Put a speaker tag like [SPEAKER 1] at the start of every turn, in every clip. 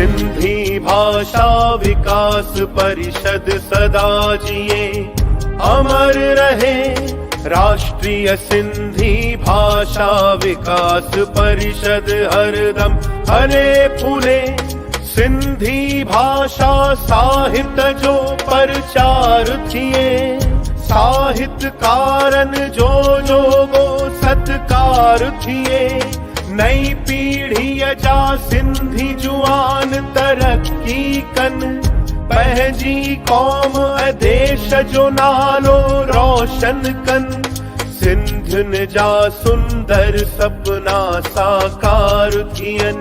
[SPEAKER 1] सिंधी भाषा विकास परिषद सदा जिए अमर रहे। राष्ट्रीय सिंधी भाषा विकास परिषद हरदम फले फूले। सिंधी भाषा साहित्य जो प्रचार थिए, साहित्यकारन जो गो सत्कार थिए। नई पीढ़ी जा सिंधी जुआन तरक्की कन, पंहिंजी कौम देश जो नालो रोशन कन। सिंधियुनि जा सुंदर सपना साकार थियन,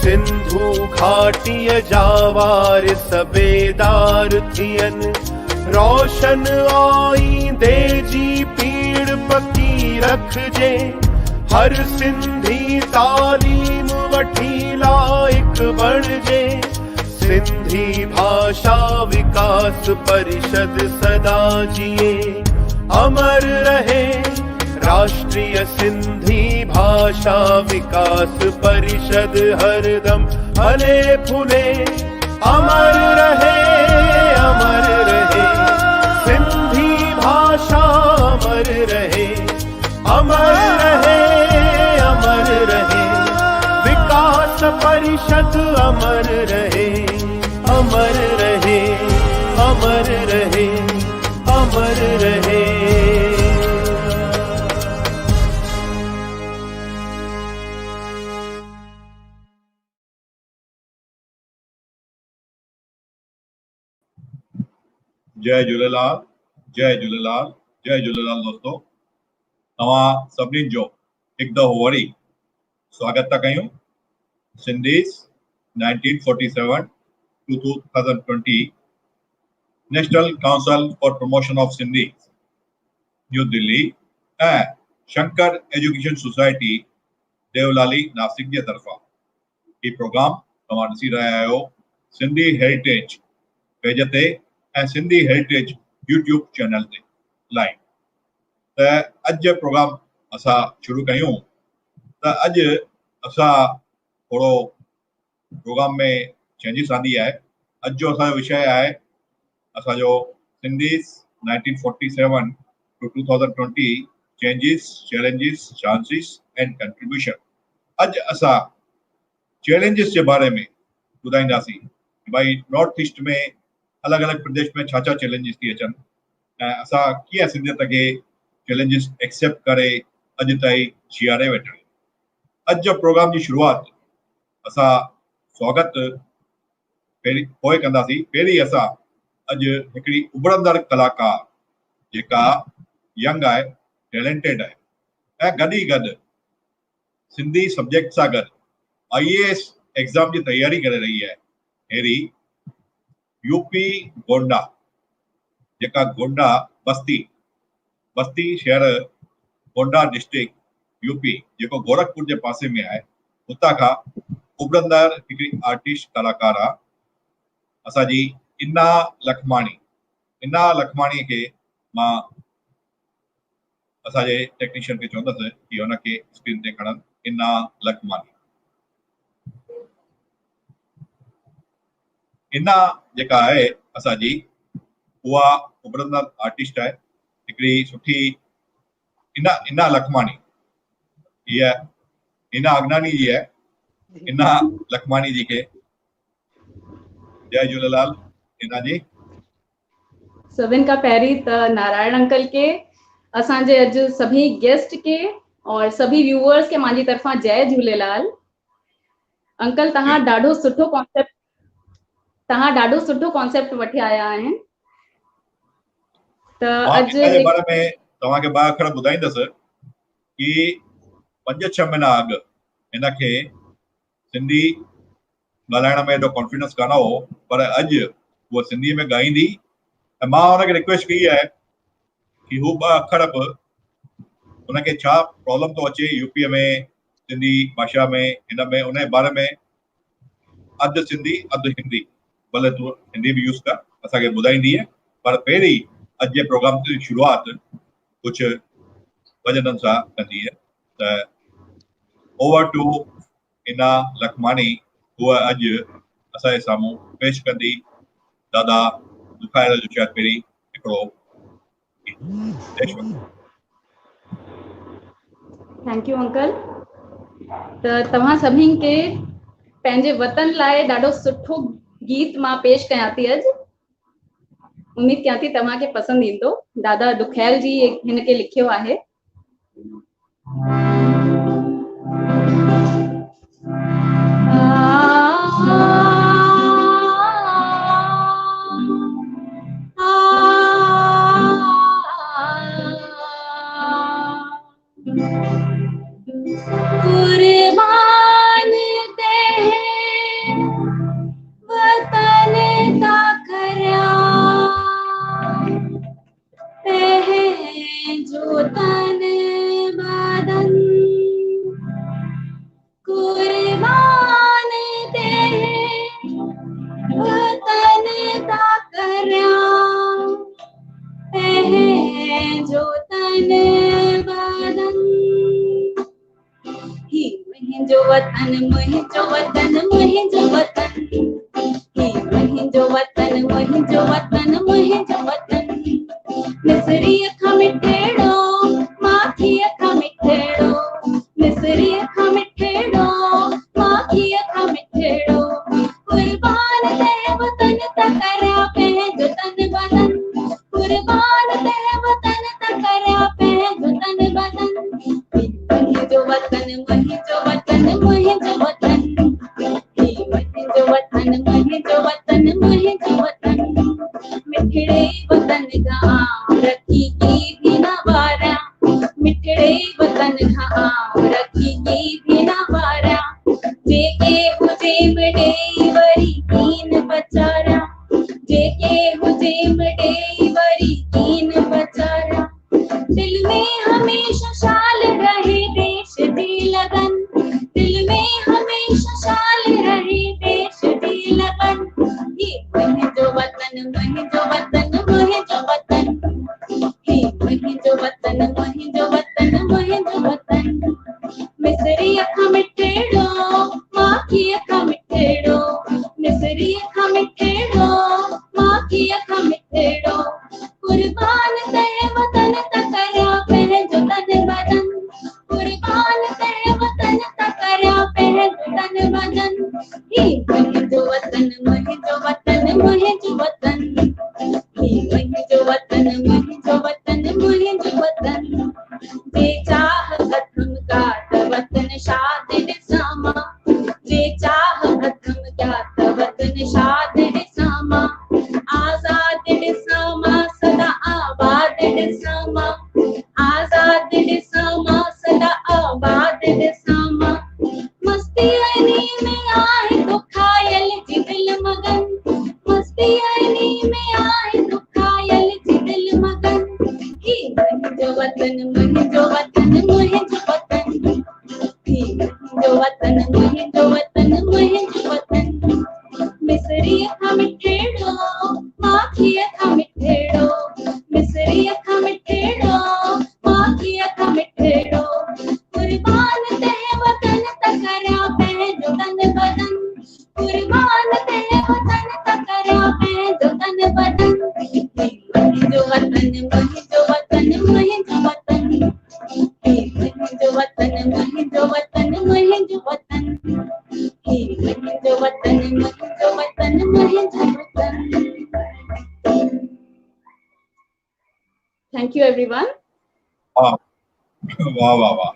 [SPEAKER 1] सिंधु घाटीअ जा वारिस बेदार थियन। रोशन आईंदे जी पीड़ पकी रखजे, हर सिंधी तालीम वठी लाइक बणजे। सिंधी भाषा विकास परिषद सदा जिए अमर रहे। राष्ट्रीय सिंधी भाषा विकास परिषद हरदम फले फूले। अमर रहे, अमर रहे, सिंधी भाषा अमर रहे। अमर रहे, अमर रहे, विकास परिषद अमर रहे। अमर रहे, अमर रहे, अमर रहे।
[SPEAKER 2] जय झूलेलाल, जय झूलेलाल, जय झूलेलाल दोस्तों। तव्हां सभिनीनि जो हिकु दफ़ो वरी स्वागत था कयूं Sindhis 1947 to 2020 national council for promotion of Sindhi new Delhi ऐं शंकर एजुकेशन सोसाइटी देवलाली नासिक जे तरफ़ां ही प्रोग्राम तव्हां ॾिसी रहिया आहियो सिंधी हेरिटेज पेज ते ऐं सिंधी हेरिटेज यूट्यूब चैनल ते लाइव। त अॼु जो प्रोग्राम असां शुरू कयूं त अॼु असां थोरो प्रोग्राम में चेंजिस आंदी आहे। अॼु जो असांजो विषय आहे असांजो Sindhis 1947 to 2020 changes, challenges, chances and contribution. अॼु असां चैलेंजिस जे बारे में ॿुधाईंदासीं भाई नॉर्थ ईस्ट में अलॻि अलॻि प्रदेश में छा छा चैलेंजिस थी अचनि ऐं असां कीअं सिंधियत खे चैलेंजिस एक्सेप्ट करे अॼु ताईं जीआरे वेठा आहियूं। अॼु जो प्रोग्राम जी शुरूआत असां स्वागत पहिरीं पोइ कंदासीं। पहिरीं असां अॼु हिकिड़ी उभरंदड़ कलाकार जेका यंग आहे, टैलेंटेड आहे ऐं गॾु ई गॾु सिंधी सब्जेक्ट सां गॾु IAS एग्ज़ाम जी तयारी करे रही आहे, अहिड़ी यूपी गोंडा, जेका गोंडा बस्ती शहर गोंडा डिस्ट्रिक्ट यूपी जेको गोरखपुर जे पासे में आहे, हुतां खां उभरंदड़ हिकिड़ी आर्टिस्ट कलाकार आहे असांजी इना लखमाणी। इना लखमाणीअ खे मां असांजे टेक्नीशियन खे चवंदुसि कि हुनखे स्क्रीन ते खणनि। इना लखमाणी, इना जेका आहे असांजी उहा उभरंदड़ आर्टिस्ट आहे, हिकिड़ी सुठी इना लखमाणी। हीअ इना अगनानी जी आहे। इना लखमाणी जी खे जय झूलेलाल। इना जी
[SPEAKER 3] सभिनि खां पहिरीं त नारायण अंकल के, असांजे अॼु सभी गेस्ट के और सभी व्यूअर्स के मुंहिंजी तरफ़ां जय झूलेलाल। अंकल तव्हां ॾाढो सुठो कॉन्सेप्ट वठी आया आहिनि। त अॼु
[SPEAKER 2] जे बारे में तव्हांखे ॿ अखर ॿुधाईंदुसि कि 5-6 महीना अॻु हिनखे सिंधी ॻाल्हाइण में एॾो कॉन्फिडेंस कान हो, पर अॼु उहा सिंधीअ में ॻाईंदी ऐं मां हुनखे रिक्वेस्ट कई आहे कि हू 2 अखर बि हुनखे छा प्रॉब्लम थो अचे यूपीअ में सिंधी भाषा में, हिन में उन जे बारे में अधु सिंधी अधु हिंदी, भले तूं हिंदी बि यूज़ कर, असांखे ॿुधाईंदी आहे। पर पहिरीं अॼु जे प्रोग्राम जी शुरूआत कुझु भॼननि सां कंदी आहे। त ओवर टू इना लखमाणी, उहा अॼु असांजे साम्हूं पेश कंदी दादा दुखायल जो शायदि पहिरीं हिकिड़ो देशभक्ति।
[SPEAKER 3] Thank U uncle. त तव्हां सभिनि खे पंहिंजे वतन लाइ ॾाढो सुठो गीत मां पेश कयां थी अॼु। उम्मीद कयां थी तव्हांखे पसंदि ईंदो। दादा दुखैल जी हिन खे लिखियो आहे। कुर्बान ते वतन का करया जो तन बदन कुर्बान ते वतन का करया जो तन बदन ही मुंहिंजो वतन मुंहिंजो वतन मुंहिंजो वतन ही मुंहिंजो वतन मुंहिंजो वतन मुंहिंजो वतन मिसरीअ खां मिठेड़ो माखीअ खां मिठेड़ो मिसरीअ खां मिठेड़ो माखीअ खां मिठेड़ो कुर्बान ते वतन त करया पंहिंजो तन बदन कुर्बान ते वतन त करया पंहिंजो तन बदन मुंहिंजो वतन मुंहिंजो वतन मुंहिंजो वतन ही मुंहिंजो वतन मुंहिंजो वतन मुंहिंजो वतन मिठड़े वतन खां रखी की भी न वारा मिठड़े वतन खां रखी की भी न वारा जेके हुजे मिठे वरी कीन बचारा जेके हुजे मिठे वरी कीन बचारा दिल में हमेशा शाल रहे देश जी लगन दिल में हमेशा शाल रहे देश जी लगन ये मुंहिंजो वतन मुंहिंजो वतन मुंहिंजो वतन हे मुंहिंजो वतन मुंहिंजो वतन मुंहिंजो वतन मिसरीअ खां मिठेड़ो माखीअ खां मिठेड़ो मिसरीअ खां मिठेड़ो माखीअ खां मिठेड़ो कुर्बान ते वतन त करया पंहिंजो तन बदन कुर्बान ते वतन त करया पंहिंजो तन बदन ही मुंहिंजो वतन मुंहिंजो वतन मुंहिंजो वतन ही मुंहिंजो वतन मुंहिंजो वतन मुंहिंजो वतन जे चाह खत्म का त वतन शाद ॾिसां जे चाह खत्म क्या त वतन शाद ॾिसां आज़ाद ॾिसां सदा आबाद ॾिसां आज़ाद ॾिसां सदा आबाद ॾिसां मस्ती अनी में आहे तो खायल जी दिल मगन मस्ती अनी में आहे तो खायल जी दिल मगन ही मुंहिंजो वतन मुंहिंजो वतन मुंहिंजो वतन ही मुंहिंजो वतन मुंहिंजो वतन मुंहिंजो वतन मिसरीअ खां मिठेड़ो माखीअ खां मिठेड़ो मिसरीअ खां मिठेड़ो माखीअ खां मिठेड़ो कुर्बान ते वतन त करया पंहिंजो तन बदन कुर्बान ते वतन त करया पंहिंजो तन बदन मुंहिंजो वतन मुंहिंजो वतन मुंहिंजो वतन हे मुंहिंजो वतन मुंहिंजो वतन मुंहिंजो वतन हे मुंहिंजो वतन मुंहिंजो वतन मुंहिंजो वतन। Thank U everyone.
[SPEAKER 2] वाह वाह वाह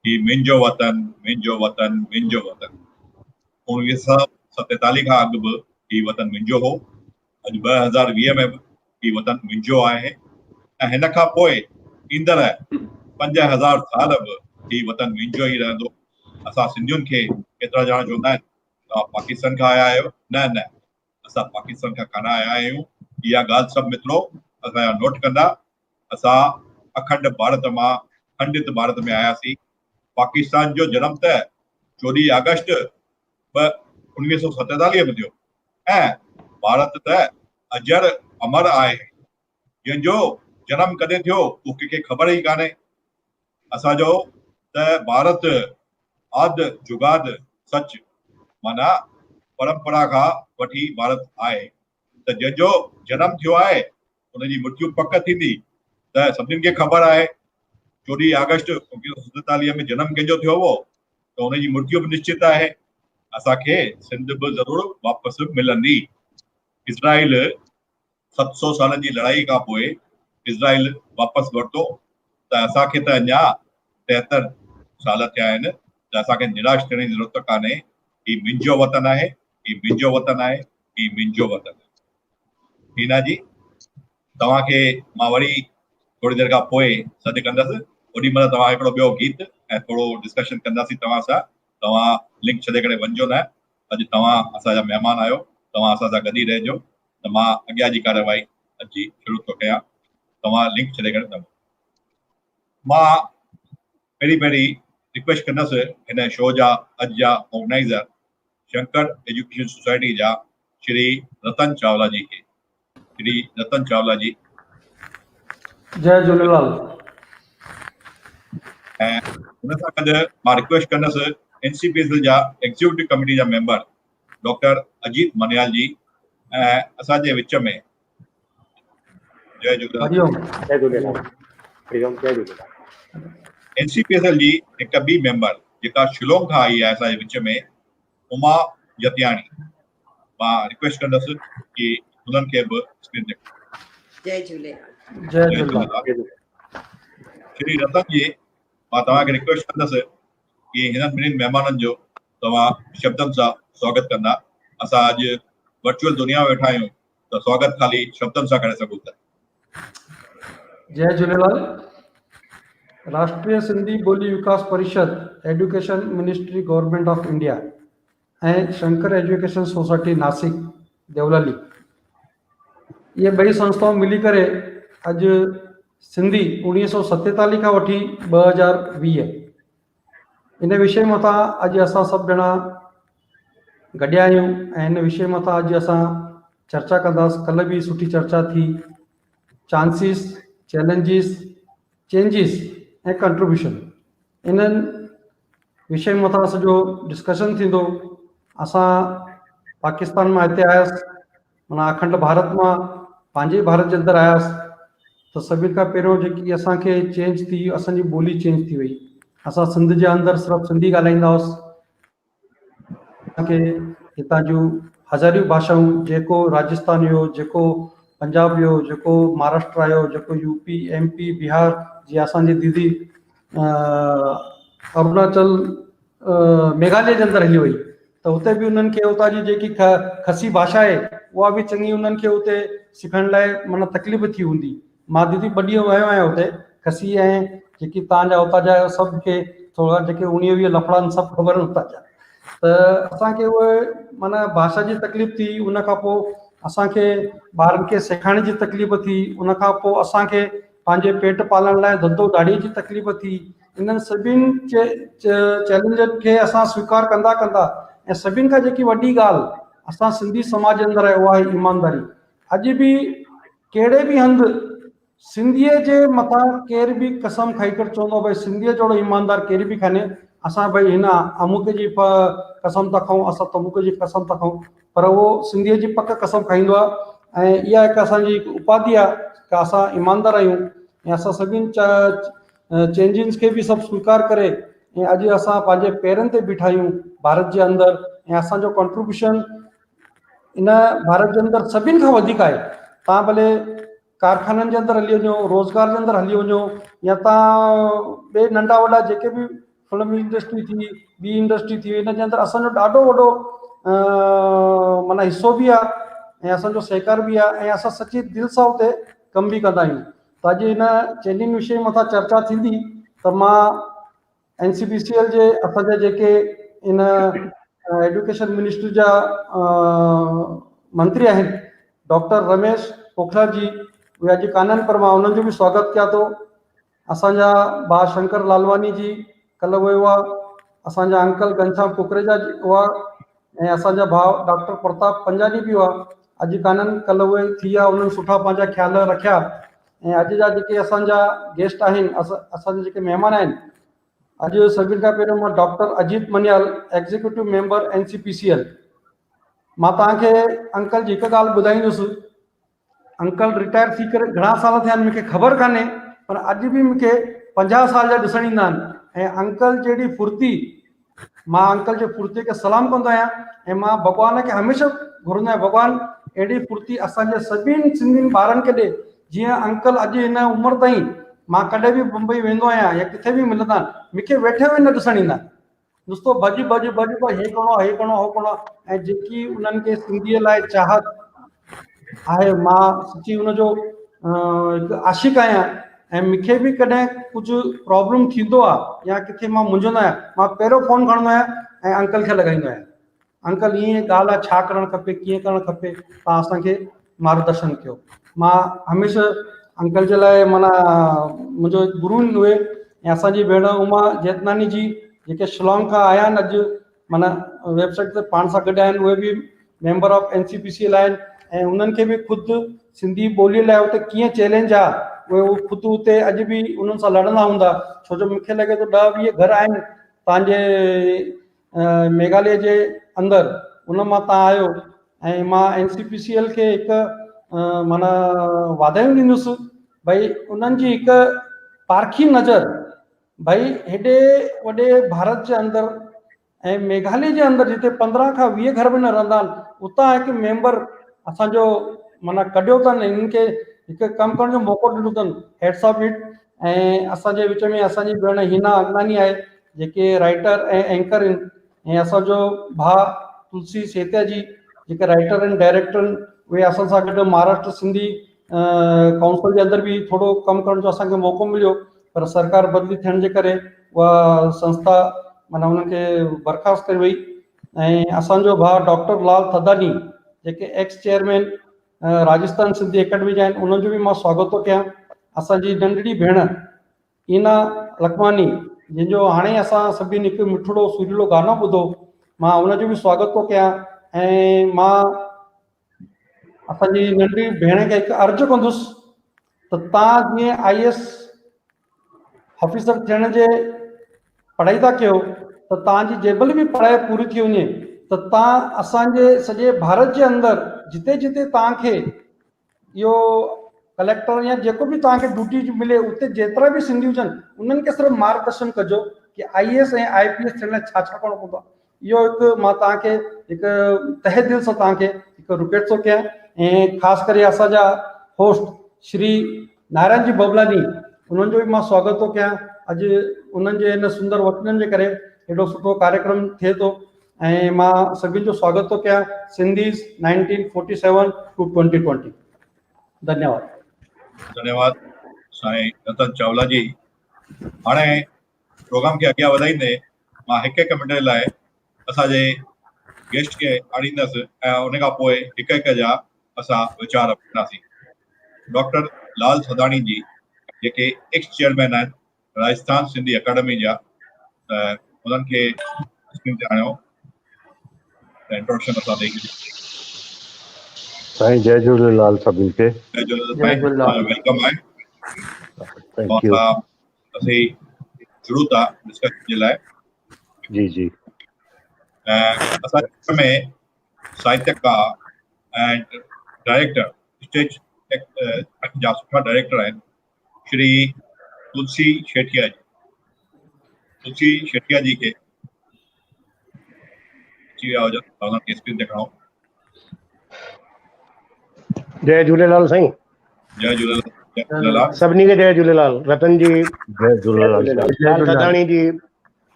[SPEAKER 2] ही मुंहिंजो वतन मुंहिंजो वतन मुंहिंजो वतन 1947 खां अॻु बि ही वतन मुंहिंजो हो अॼु 2020 में बि ही वतन मुंहिंजो आहे ऐं हिन खां पोइ ईंदड़ 5000 साल बि ही वतन मुंहिंजो ई रहंदो। असां सिंधियुनि खे केतिरा ॼणा चवंदा आहिनि तव्हां पाकिस्तान खां आया आहियो न न असां पाकिस्तान खां कान आया आहियूं इहा ॻाल्हि सभु मित्रो असांजा नोट कंदा असां अखंड भारत मां खंडित भारत में आयासीं। पाकिस्तान जो जनम त 14 अगस्त 1947 में थियो ऐं भारत त अजर अमर आहे जंहिंजो जनम कॾहिं थियो उहो कंहिंखे ख़बर ई कान्हे। असांजो त भारत आद जुगाद सच माना परंपरा खां वठी भारत आहे त जंहिंजो जनम थियो आहे उनजी मृत्यु पक थींदी। त सभिनीनि खे ख़बर आहे 24 अगस्त 1947 में जनम कंहिंजो थियो हो त उनजी मृत्यु बि निश्चित आहे। असांखे सिंध बि ज़रूरु वापसि मिलंदी। इज़राइल 700 सालनि जी लड़ाई खां पोइ इज़राइल वापसि वरितो त असांखे त अञा 73 साल थिया आहिनि। त असांखे निराश थियण जी ज़रूरत कान्हे। ही मुंहिंजो वतन आहे, ही मुंहिंजो वतन आहे, ही मुंहिंजो वतन आहे। हीना जी तव्हांखे मां वरी थोरी देरि खां पोइ सॾु कंदसि। ओॾी महिल तव्हां हिकिड़ो ॿियो गीत ऐं थोरो डिस्कशन कंदासीं तव्हां सां। तव्हां लिंक छॾे करे वञिजो न। अॼु तव्हां असांजा महिमान आहियो, तव्हां असां सां गॾु ई रहिजो। त मां अॻियां जी कार्यवाही अॼु जी शुरू थो कयां। तव्हां लिंक छॾे करे न। मां पहिरीं रिक्वेस्ट कंदुसि हिन शो जा अॼु जा ऑर्गेनाइज़र शंकर एजुकेशन सोसाइटी जा श्री रतन चावला जी खे। श्री रतन चावला जी
[SPEAKER 4] जय झूलेलाल।
[SPEAKER 2] ऐं हुन सां गॾु मां रिक्वेस्ट कंदुसि NCPSL जा एग्जीक्यूटिव कमेटी जा मेंबर डॉक्टर अजीत मनियाल जी ऐं असांजे विच में जय झूलेलाल
[SPEAKER 4] हरिओम।
[SPEAKER 5] जय झूलेलाल। हरिओम। जय झूलेलाल।
[SPEAKER 2] NCPSL जी हिकु ॿी मेंबर जेका शिलोंग खां आई आहे असांजे विच में उमा जतियाणी। मां रिक्वेस्ट कंदुसि कि उन्हनि खे बि स्क्रीन ते।
[SPEAKER 6] जय झूलेलाल।
[SPEAKER 4] जय झूलेलाल।
[SPEAKER 2] श्री रतन जी मां तव्हांखे रिक्वेस्ट कंदुसि कि हिननि ॿिन्हिनि महिमाननि जो तव्हां शब्दनि सां स्वागत कंदा। असां अॼु वर्चुअल दुनिया में वेठा आहियूं त स्वागत ख़ाली शब्दनि सां करे सघूं था।
[SPEAKER 4] जय झूलेलाल। राष्ट्रीय सिंधी ॿोली विकास परिषद, education ministry government of India ऐं शंकर एजुकेशन सोसाइटी नासिक देवलाली, ये ॿई संस्थाऊं मिली करे अॼु सिंधी 1947 खां वठी 2020 इन विषय मथां अॼु असां सभु ॼणा गॾिया आहियूं ऐं हिन विषय मथां अॼु असां चर्चा कंदासीं। कल्ह बि सुठी चर्चा थी। चांसिस, चैलेंजिस, चेंजिस ऐं कंट्रीब्यूशन, इन्हनि विषय मथां सॼो डिस्कशन थींदो। असां पाकिस्तान मां हिते आयासीं, माना अखंड भारत मां पंहिंजे भारत जे अंदरि आयासीं त सभिनि खां पहिरियों जेकी असांखे चेंज थी, असांजी ॿोली चेंज थी वई। असां सिंध जे अंदरि सिर्फ़ु सिंधी ॻाल्हाईंदा हुआसीं। असांखे हितां जूं हज़ारियूं भाषाऊं, जेको राजस्थान हुयो, जेको पंजाब हुयो, जेको महाराष्ट्र आयो, जेको UP, MP, बिहार जी असांजी दीदी अरुणाचल मेघालय जे अंदरि हली वई त हुते बि उन्हनि खे उतां जी जेकी खसी भाषा आहे उहा बि चङी उन्हनि खे उते सिखण लाइ माना तकलीफ़ थी हूंदी। मां दीदी 2 ॾींहं वियो आहियां हुते। खसी ऐं जेकी तव्हांजा उतां जा सभु खे थोरा जेके 19-20 लफड़ा आहिनि सभु ख़बर आहिनि उतां जा। त असांखे उहे माना भाषा जी तकलीफ़ थी, उन खां पोइ असांखे ॿारनि खे सेखारण जी तकलीफ़ थी, उन खां पोइ असांखे पंहिंजे पेट पालण लाइ धंधो दाड़ीअ जी तकलीफ़ थी। इन्हनि सभिनि चैलेंजनि खे असां स्वीकार कंदा कंदा ऐं सभिनि खां जेकी वॾी ॻाल्हि असां सिंधी समाज जे अंदरि आहे उहा आहे ईमानदारी। अॼु बि कहिड़े बि हंधि सिंधीअ जे मथां केर बि कसम खाई करे चवंदो भई सिंधीअ जहिड़ो ईमानदार केर बि कान्हे। असां भई हिन अमुक जी कसम था खाऊं, असां तमुक जी कसम था खाऊं, पर उहो सिंधीअ जी पक कसम खाईंदो आहे। ऐं इहा हिकु असांजी हिकु उपाधि आहे कि असां ईमानदार आहियूं ऐं असां सभिनि चेंजिस खे बि सभु स्वीकार करे ऐं अॼु असां पंहिंजे पेरनि ते बीठा आहियूं भारत जे अंदरि ऐं असांजो कॉन्ट्रीब्यूशन इन भारत जे अंदरि सभिनि खां वधीक आहे। तव्हां भले कारखाननि जे अंदरि हली वञो, रोज़गार जे अंदरि हली वञो, या तव्हां ॿिए नंढा वॾा जेके बि फिल्म इंडस्ट्री थी, ॿी इंडस्ट्री थी, इन जे अंदरि असांजो ॾाढो वॾो माना हिसो बि आहे ऐं असांजो सहकार बि आहे ऐं असां सची दिलि सां उते कमु बि कंदा आहियूं। त अॼु हिन चइनिनि विषय मथां चर्चा थींदी त मां NCPCL जे असांजा जेके इन एजुकेशन मिनिस्ट्री जा मंत्री आहिनि डॉक्टर रमेश पोखराज जी, उहे अॼु कान्हनि पर मां उन्हनि जो बि स्वागत कयां थो। असांजा भाउ शंकर लालवानी जी कल्ह उहे हुआ, असांजा अंकल घनश्याम कुकरेजा जी हुआ ऐं असांजा भाउ डॉक्टर प्रताप पंजानी बि हुआ। अॼु कान्हनि, कल्ह उहे थी विया, उन्हनि सुठा पंहिंजा ख़्याल रखिया। ऐं अॼु जा जेके असांजा गेस्ट आहिनि, असांजा जेके महिमान आहिनि, अॼु सभिनि खां पहिरियों मां doctor Ajit Maniyal, executive member NCPCL, मां तव्हांखे अंकल जी हिकु ॻाल्हि ॿुधाईंदुसि। अंकल रिटायर थी करे घणा साल थिया आहिनि मूंखे ख़बर कान्हे, पर अॼु बि मूंखे 50 साल जा ॾिसण ईंदा आहिनि। ऐं अंकल जहिड़ी फुर्ती, मां अंकल जे फुर्ती खे सलाम कंदो आहियां ऐं मां भॻवान खे हमेशह घुरंदो आहियां, भॻवान अहिड़ी फुर्ती असांजे सभिनी सिंधियुनि ॿारनि खे ॾे, जीअं अंकल अॼु हिन उमिरि ताईं मां कॾहिं बि मुंबई वेंदो आहियां या किथे बि मिलंदा आहिनि, मूंखे वेठे हुए न ॾिसण ईंदा आहिनि। नुस्तो भॼ भॼ भॼ भॼ, हे करिणो हे करिणो हो करिणो। ऐं जेकी उन्हनि खे सिंधीअ लाइ चाहत आहे, मां सची हुनजो हिकु आशिक़ आहियां। ऐं मूंखे बि कॾहिं कुझु प्रॉब्लम थींदो आहे या किथे मां मुंझंदो आहियां, मां पहिरियों फ़ोन खणंदो आहियां ऐं अंकल खे लॻाईंदो आहियां, अंकल ईअं ॻाल्हि आहे, छा करणु खपे, कीअं करणु खपे, तव्हां असांखे मार्गदर्शन कयो। मां हमेशह अंकल जे लाइ माना मुंहिंजो गुरू आहिनि उहे। ऐं असांजी भेण उमा जेतनानी जी जेके शिलोंग खां आया आहिनि, अॼु माना वेबसाइट ते पाण सां गॾु आहिनि, उहे बि मेंबर ऑफ NCPCL आहिनि। ऐं उन्हनि खे बि ख़ुदि सिंधी ॿोलीअ लाइ उते कीअं चैलेंज आहे, उहे ख़ुदि उते अॼु बि उन्हनि सां लड़ंदा हूंदा। छो जो मूंखे लॻे थो 10-20 घर आहिनि तव्हांजे मेघालय जे अंदरि, उन मां तव्हां आहियो। ऐं मां NCPCL खे हिकु माना वाधायूं ॾींदुसि, भई उन्हनि जी हिकु पारखी नज़र, भई हेॾे वॾे भारत जे अंदरि ऐं मेघालय जे अंदरि जिते 15 खां 20 घर में न रहंदा आहिनि, उतां हिकु मेंबर असांजो माना कढियो अथनि, इन्हनि खे हिकु कमु करण जो मौक़ो ॾिनो अथनि। Heads of it. ऐं असांजे विच में असांजी भेण हिना अगनानी आहे, जेके राइटर ऐं एंकर आहिनि। ऐं असांजो भाउ तुलसी सेतिया जी, जेके राइटर आहिनि, डायरेक्टर आहिनि, उहे असां सां गॾु महाराष्ट्र सिंधी काउंसिल जे अंदरि बि थोरो कमु करण जो असांखे मौक़ो मिलियो, पर सरकार बदिली थियण जे करे उहा संस्था माना उन्हनि खे बर्खास्त कई वई। ऐं असांजो भाउ डॉक्टर लाल थदानी, जेके x chairman Rajasthan Sindhi academy जा आहिनि, उन्हनि जो बि मां स्वागत थो कयां। असांजी नंढड़ी भेण ईना लखमानी, जंहिंजो हाणे असां सभिनी हिकु मिठड़ो सुरीलो गानो ॿुधो, मां उनजो बि स्वागत थो कयां। ऐं मां असांजी नंढड़ी भेण खे हिकु अर्ज़ु कंदुसि त तव्हां जीअं IAS ऑफिसर थियण जे पढ़ाई था कयो, त तव्हांजी जेबल बि पढ़ाई पूरी थी वञे, त तव्हां असांजे सॼे भारत जे अंदरि जिते जिते तव्हांखे इहो कलेक्टर या जेको बि तव्हांखे ड्यूटी मिले, उते जेतिरा बि सिंधी हुजनि, उन्हनि खे सिर्फ़ु मार्गदर्शन कजो कि IAS ऐं IPS थियण लाइ छा छा करिणो पवंदो आहे। इहो हिकु मां तव्हांखे हिकु तहे दिलि सां तव्हांखे हिकु रिक्वेस्ट थो कयां। ऐं ख़ासि करे असांजा होस्ट श्री नारायण जी बबलानी, उन्हनि जो बि मां स्वागत थो कयां। अॼु उन्हनि जे हिन सुंदर वचननि जे करे हेॾो सुठो कार्यक्रम थिए थो। ऐं मां सभिनि जो स्वागत थो कयां, सिंधीज़ 1947 to 2020। धन्यवाद।
[SPEAKER 2] धन्यवाद साईं रतन चावला जी। हाणे प्रोग्राम खे अॻियां वधाईंदे मां हिकु मिंट लाइ असांजे गेस्ट खे आणींदुसि ऐं उन खां पोइ हिकु हिकु जा असां वीचार वठंदासीं। डॉक्टर लाल थदाणी जी, जेके एक्स चेयरमैन आहिनि राजस्थान सिंधी अकेडमी जा, उन्हनि खे स्क्रीन ते आणियो ऐं इंट्रोडक्शन असां ॾेई।
[SPEAKER 5] साईं जय झूलेलाल सभिनी खे।
[SPEAKER 2] जय झूलेलाल, वेलकम आहे।
[SPEAKER 5] Thank U.
[SPEAKER 2] असीं शुरू था डिस्कशन जे लाइ।
[SPEAKER 5] जी जी।
[SPEAKER 2] असांजे में साहित्यकार ऐं डायरेक्टर, स्टेज जा सुठा डायरेक्टर आहिनि श्री तुलसी शेटिया जी। तुलसी शेटिया जी खे अची विया हुजनि, उन्हनि खे स्क्रीन ते खणो।
[SPEAKER 5] जय झूलेलाल साईं।
[SPEAKER 2] जय झूलेलाल। जय झूलेलाल
[SPEAKER 5] सभिनी खे जय झूलेलाल। रतन जी,
[SPEAKER 7] जय झूलेलाल।
[SPEAKER 5] लाल थदाणी जी,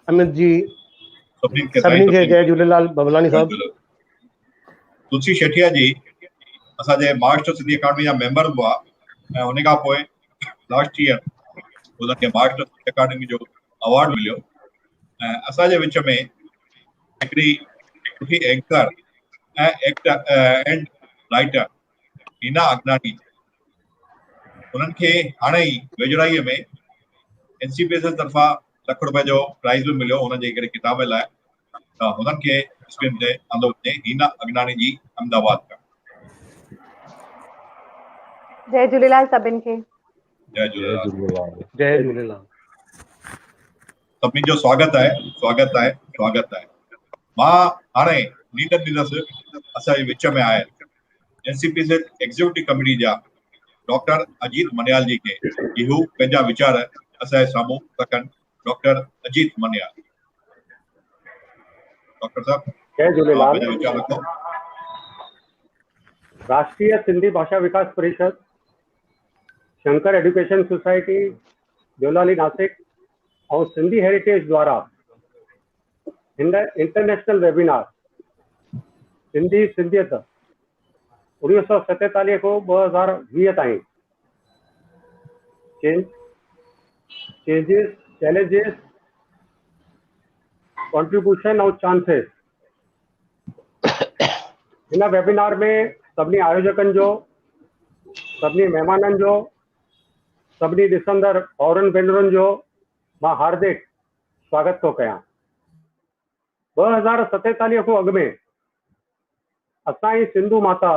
[SPEAKER 5] अमित जी, सभिनी खे जय झूलेलाल। बबलानी साहब।
[SPEAKER 2] तुलसी शेटिया जी असांजे महाराष्ट्र सिंधी अकेडमी जा मेंबर हुआ ऐं उन खां पोइ लास्ट ईयर उन्हनि खे महाराष्ट्र सिंधी अकेडमी जो अवार्ड मिलियो। ऐं असांजे विच में हिकिड़ी सुठी एंकर ऐं एक्टर एंड राइटर हिना अगनानी, उन्हनि खे हाणे ई वेझड़ाईअ में NCPCL तरफ़ां ₹1,00,000 जो प्राइज़ बि मिलियो हुनजे हिकिड़े किताब लाइ। त हुननि खे स्क्रीन ते आंदो वञे। हिना अगनानी जी, अहमदाबाद खां।
[SPEAKER 8] जय झूलेलाल सभिनि खे।
[SPEAKER 2] जय झूलेलाल।
[SPEAKER 5] जय झूलेलाल।
[SPEAKER 2] सभिनी जो स्वागत आहे, स्वागत आहे, स्वागत आहे। मां हाणे नीड ॾींदुसि असांजे विच में आयल NCPZ एग्जीक्यूटिव कमेटी जा डॉक्टर अजीत मनियाल जी के इहो पंहिंजा वीचार असांजे साम्हूं रखनि। डॉक्टर अजीत मनियाल। डॉक्टर साहब
[SPEAKER 5] जय झूलेलाल।
[SPEAKER 2] पंहिंजा वीचार रखो।
[SPEAKER 5] राष्ट्रीय सिंधी भाषा विकास परिषद, शंकर एजुकेशन सोसाइटी देवलाली नासिक और सिंधी हेरिटेज द्वारा हिन इंटरनेशनल वेबिनार सिंधी सिंधियत 1947 को 2020 ताईं चेंजेस, चैलेंजेस, कंट्रीब्यूशन और चांसेस हिन वेबिनार में सभी आयोजकन जो, सभी मेहमानन जो, सभी ॾिसंदड़ भाउरनि भेनरुनि जो मां हार्दिक स्वागत थो कयां। 2047 को अॻु में असांजी सिंधु माता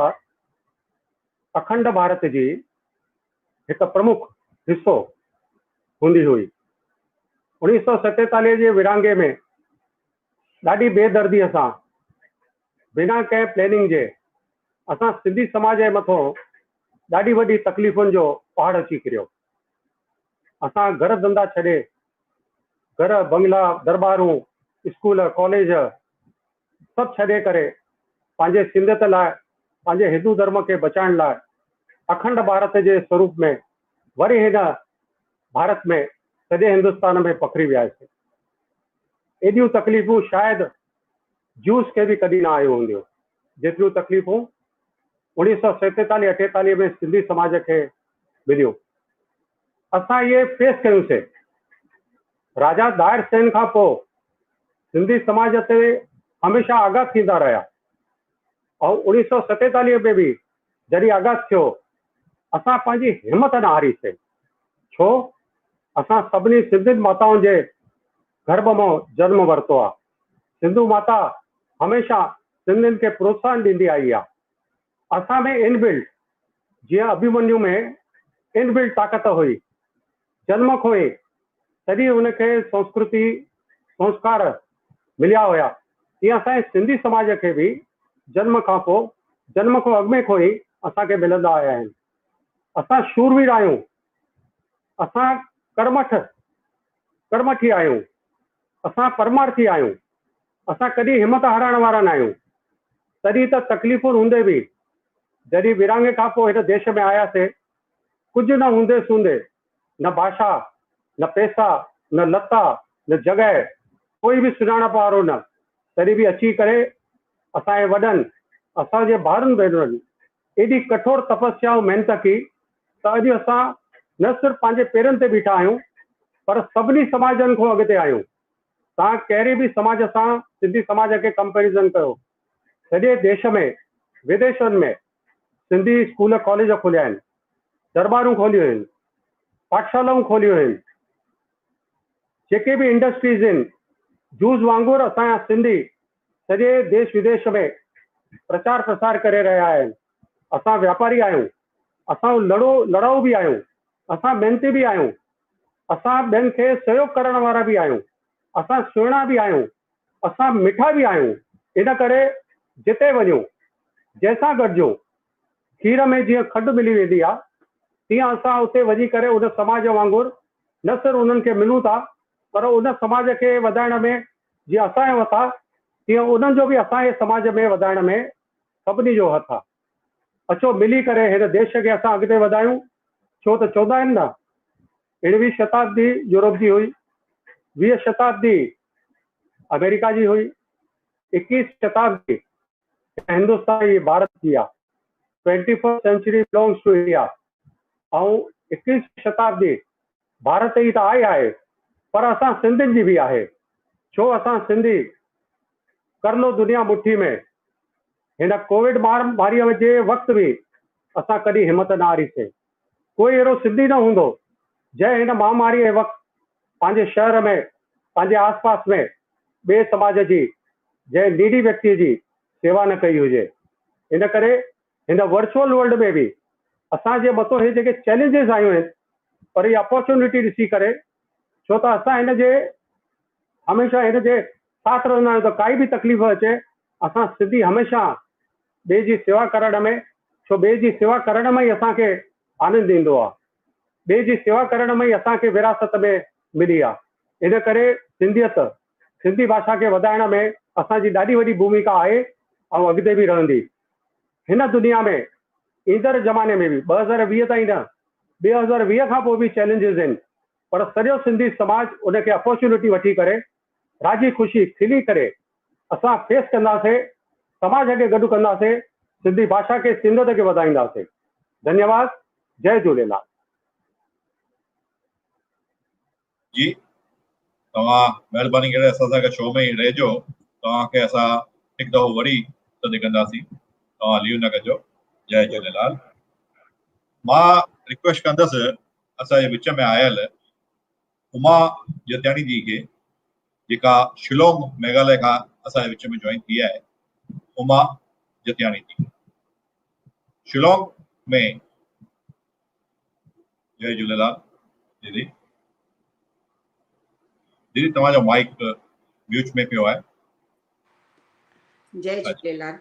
[SPEAKER 5] अखंड भारत जी हिकु प्रमुख हिस्सो हूंदी हुई। 1947 जे विरांगे में ॾाढी बेदर्दीअ सां बिना कंहिं प्लैनिंग जे असां सिंधी समाज जे मथां ॾाढी वॾी तकलीफ़ुनि जो पहाड़ अची किरियो। असां घर धंधा छॾे, घर बंगला, दरबारूं, स्कूल, कॉलेज सभु छॾे करे पंहिंजे सिंधियत लाइ, पंहिंजे हिंदू धर्म खे बचाइण लाइ अखंड भारत जे स्वरूप में वरी हिन भारत में सॼे हिंदुस्तान में पखिरी वियासीं। एॾियूं तकलीफ़ूं शायदि जूस खे बि कॾहिं न आयूं हूंदियूं जेतिरियूं तकलीफ़ूं 1947-48 में सिंधी समाज खे मिलियूं। असां इहे फेस कयूंसीं। राजा दाहिर सेन खां पोइ सिंधी समाज ते हमेशह आगाह थींदा रहिया और 1947 में बि जॾहिं आगाह थियो असां पंहिंजी हिमत न हारीसीं। छो? असां सभिनी सिंधियुनि माताउनि जे गर्भ मां जनम वरितो आहे। सिंधु माता हमेशह सिंधियुनि खे प्रोत्साहन ॾींदी आई आहे। असां में इनबिल्ट, जीअं अभिमन्यु में इनबिल्ट ताक़त हुई, जन्म खां ई तॾहिं हुनखे संस्कृति संस्कार मिलिया हुया, तीअं असांजे सिंधी समाज खे बि जन्म खां अॻु में खां ई असांखे मिलंदा आया आहिनि। असां शूरवीर आहियूं, असां कर्मठी आहियूं, असां परमार्थी आहियूं, असां कॾहिं हिमत हारण वारा न आहियूं। तॾहिं त तकलीफ़ुनि हूंदे बि जॾहिं विरांगे खां पोइ हिन देश में आयासीं, कुझु न हूंदे सूंदे, न भाषा, न पैसा, न लता, न जॻह, कोई बि सुञाणप वारो न, तॾहिं बि अची करे असांजे वॾनि, असांजे भाउरनि भेनरुनि एॾी कठोर तपस्या ऐं महिनत की त अॼु असां न सिर्फ़ु पंहिंजे पेरनि ते बीठा आहियूं पर सभिनी समाजनि खां अॻिते आहियूं। तव्हां कहिड़े बि समाज सां सिंधी समाज खे कंपेरिज़न कयो, सॼे देश में विदेशनि में सिंधी स्कूल कॉलेज खोलिया आहिनि, दरबारूं खोलियूं आहिनि, पाठशालाऊं खोलियूं आहिनि, जेके बि इंडस्ट्रीज़ आहिनि, जूस वांगुरु असांजा सिंधी सॼे देश विदेश में प्रचार प्रसार करे रहिया आहिनि। असां वापारी आहियूं, असां लड़ाऊ बि आहियूं, असां महिनती बि आहियूं, असां ॿियनि खे सहयोग करण वारा बि आहियूं, असां सुहिणा बि आहियूं, असां मिठा बि आहियूं। इन करे जिते वञूं, जंहिंसां गॾिजूं, खीर में जीअं खंडु मिली वेंदी आहे, तीअं असां उते वञी करे उन समाज वांगुरु न सिर्फ़ु उन्हनि खे मिलूं था पर उन समाज खे वधाइण में जीअं असांजो हथु आहे, तीअं उन्हनि जो बि असांजे समाज में वधाइण में सभिनी जो हथु आहे। अचो मिली करे हिन देश खे असां अॻिते वधायूं। छो त चवंदा आहिनि न, 19वीं शताब्दी यूरोप जी हुई, 20 शताब्दी अमेरिका जी हुई, 21 शताब्दी हिंदुस्तान जी भारत जी आहे। 21st sanctuary belongs two India. ऐं 21 शताब्दी भारत जी त आहे पर असां सिंधियुनि जी बि आहे। छो? असां सिंधी कर लो दुनिया मुट्ठी में हिन कोविड महामारीअ जे वक़्तु बि असां कॾहिं हिमत न हारीसीं। कोई अहिड़ो सिंधी न हूंदो जंहिं हिन महामारीअ जे वक़्तु पंहिंजे शहर में, पंहिंजे आसपास में ॿिए समाज जी, जंहिं नीडी व्यक्ति जी सेवा न कई हुजे। इन करे हिन वर्चुअल वर्ल्ड में बि असांजे मथां हे जेके चैलेंजिस आयूं आहिनि, पर इहा अपॉर्चुनिटी ॾिसी करे, छो त असां हमेशह हिन जे साथ रहंदा आहियूं, त काई बि तकलीफ़ अचे असां सिंधी हमेशह ॿिए जी सेवा करण में, छो ॿिए जी सेवा करण में ई असांखे आनंद ईंदो आहे, ॿिए जी सेवा करण में ई असांखे विरासत में मिली आहे। इन करे सिंधियत, सिंधी भाषा खे वधाइण में असांजी ॾाढी वॾी भूमिका आहे ऐं अॻिते बि रहंदी। हिन दुनिया में ईंदड़ ज़माने में बि 2020 ताईं न, 2020 खां पोइ बि चैलेंजिस आहिनि, पर सॼो सिंधी समाज उनखे अपॉर्चुनिटी वठी करे राजी ख़ुशी खिली करे असां फेस कंदासीं, समाज खे गॾु कंदासीं, सिंधी भाषा खे, सिंधियत खे वधाईंदासीं। धन्यवाद। जय झूलेलाल।
[SPEAKER 2] जी, तव्हां महिरबानी करे असां सां शो में ई रहिजो, तव्हांखे असां हिकु दफ़ो वरी सॾु कंदासीं, तव्हां लीव न कजो। जय झूलेलाल। मां रिक्वेस्ट कंदुसि असांजे विच में आयल उमा जतियाणी जी खे, जेका शिलोंग मेघालय खां असांजे विच में जॉइन थी आहे। उमा जतियाणी जी, शिलोंग में। जय झूलेलाल दीदी। दीदी तव्हांजो माइक म्यूट में पियो आहे।
[SPEAKER 6] जय झूलेलाल।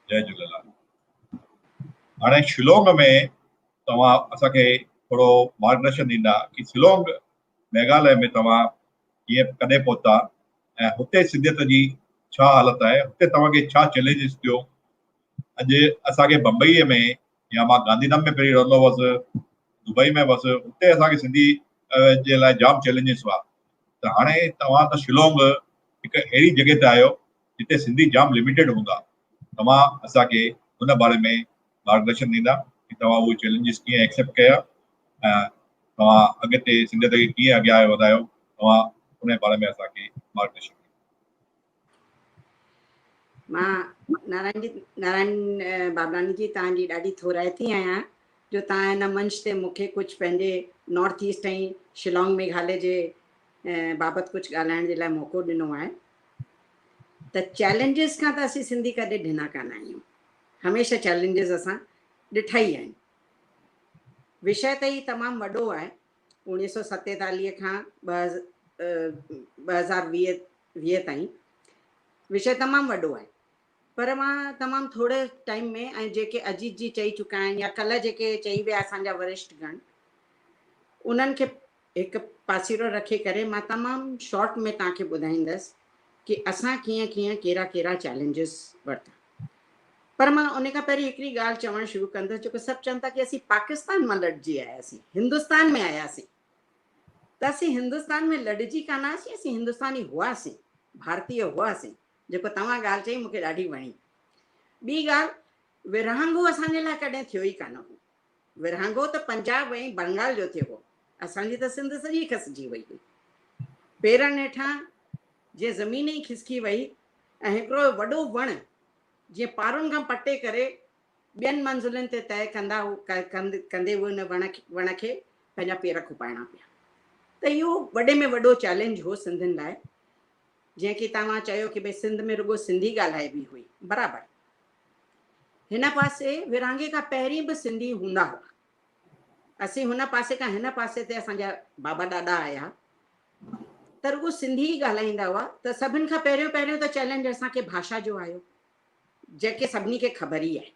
[SPEAKER 2] जय झूलेलाल। हाणे शिलोंग में तव्हां असांखे थोरो मार्गदर्शन ॾींदा कि शिलोंग मेघालय में तव्हां कीअं कॾहिं पहुता ऐं हुते सिंधियत जी छा हालत आहे, हुते तव्हांखे छा चैलेंजिस थियो। अॼु असांखे बम्बईअ में या मां गांधीधाम में पहिरीं रहंदो हुअसि, दुबई में हुअसि, हुते असांखे सिंधी जे लाइ जाम चैलेंजिस हुआ। त हाणे तव्हां त शिलोंग हिकु अहिड़ी जॻह ते आहियो जिते सिंधी जाम लिमिटेड हूंदा, तव्हां असांखे हुन बारे में मार्गदर्शन ॾींदा कि तव्हां उहे चैलेंजिस कीअं एक्सेप्ट कया ऐं तव्हां अॻिते सिंधियत खे कीअं अॻियां वधायो, तव्हां उन बारे में असांखे मार्गदर्शन।
[SPEAKER 6] मां नारायण बाबलानी जी तव्हांजी ॾाढी थोराइती आहियां जो तव्हां हिन मंच ते मूंखे कुझु पंहिंजे नॉर्थ ईस्ट ऐं शिलोंग मेघालय जे बाबति कुझु ॻाल्हाइण जे लाइ मौक़ो ॾिनो आहे। त चैलेंजिस खां त असीं सिंधी कॾहिं ढिना कान आहियूं, हमेशह चैलेंजिस असां ॾिठा ई आहिनि। विषय त ई तमामु वॾो आहे, 1947 खां 2020 ताईं विषय तमामु वॾो आहे, पर मां तमामु थोरे टाइम में, ऐं जेके अजीत जी चई चुका आहिनि या कल्ह जेके चई विया असांजा वरिष्ठगण, उन्हनि खे हिकु पासीरो रखी करे मां तमामु शॉर्ट में तव्हांखे ॿुधाईंदसि कि असां कीअं कीअं कहिड़ा कहिड़ा चैलेंजिस वरिता। पर मां उन खां पहिरीं हिकिड़ी ॻाल्हि चवणु शुरू कंदसि, जेको सभु चवनि था कि असीं पाकिस्तान मां लड़जी आयासीं, हिंदुस्तान में आयासीं। त असीं हिंदुस्तान में लड़जी कान आयासीं, असीं हिंदुस्तानी हुआसीं, भारतीय हुआसीं, जेको तव्हां ॻाल्हि चई मूंखे ॾाढी वणी। ॿी ॻाल्हि, विरहांगो असांजे लाइ कॾहिं थियो ई कान हो। विरहांगो त पंजाब ऐं बंगाल जो थियो हो, असांजी त सिंध सॼी खसिजी वई हुई। पेरनि हेठां जीअं ज़मीन ई खिसकी वई ऐं हिकिड़ो वॾो वणु जीअं पारुनि खां पटे करे ॿियनि मंज़िलुनि ते तय कंदे उहे उन वण खे पंहिंजा पेर खुपाइणा पिया। त इहो वॾे में वॾो चैलेंज हो सिंधियुनि लाइ। जीअं कि तव्हां चयो कि भई सिंध में रुॻो सिंधी ॻाल्हाइबी हुई, बराबरि। हिन पासे विरहांगे खां पहिरीं बि सिंधी हूंदा हुआ। असीं हुन पासे खां हिन पासे ते असांजा बाबा ॾाॾा आया त रुॻो सिंधी ई ॻाल्हाईंदा हुआ। त सभिनि खां पहिरियों त चैलेंज असांखे भाषा जो आयो, जेके सभिनी खे ख़बर ई आहे।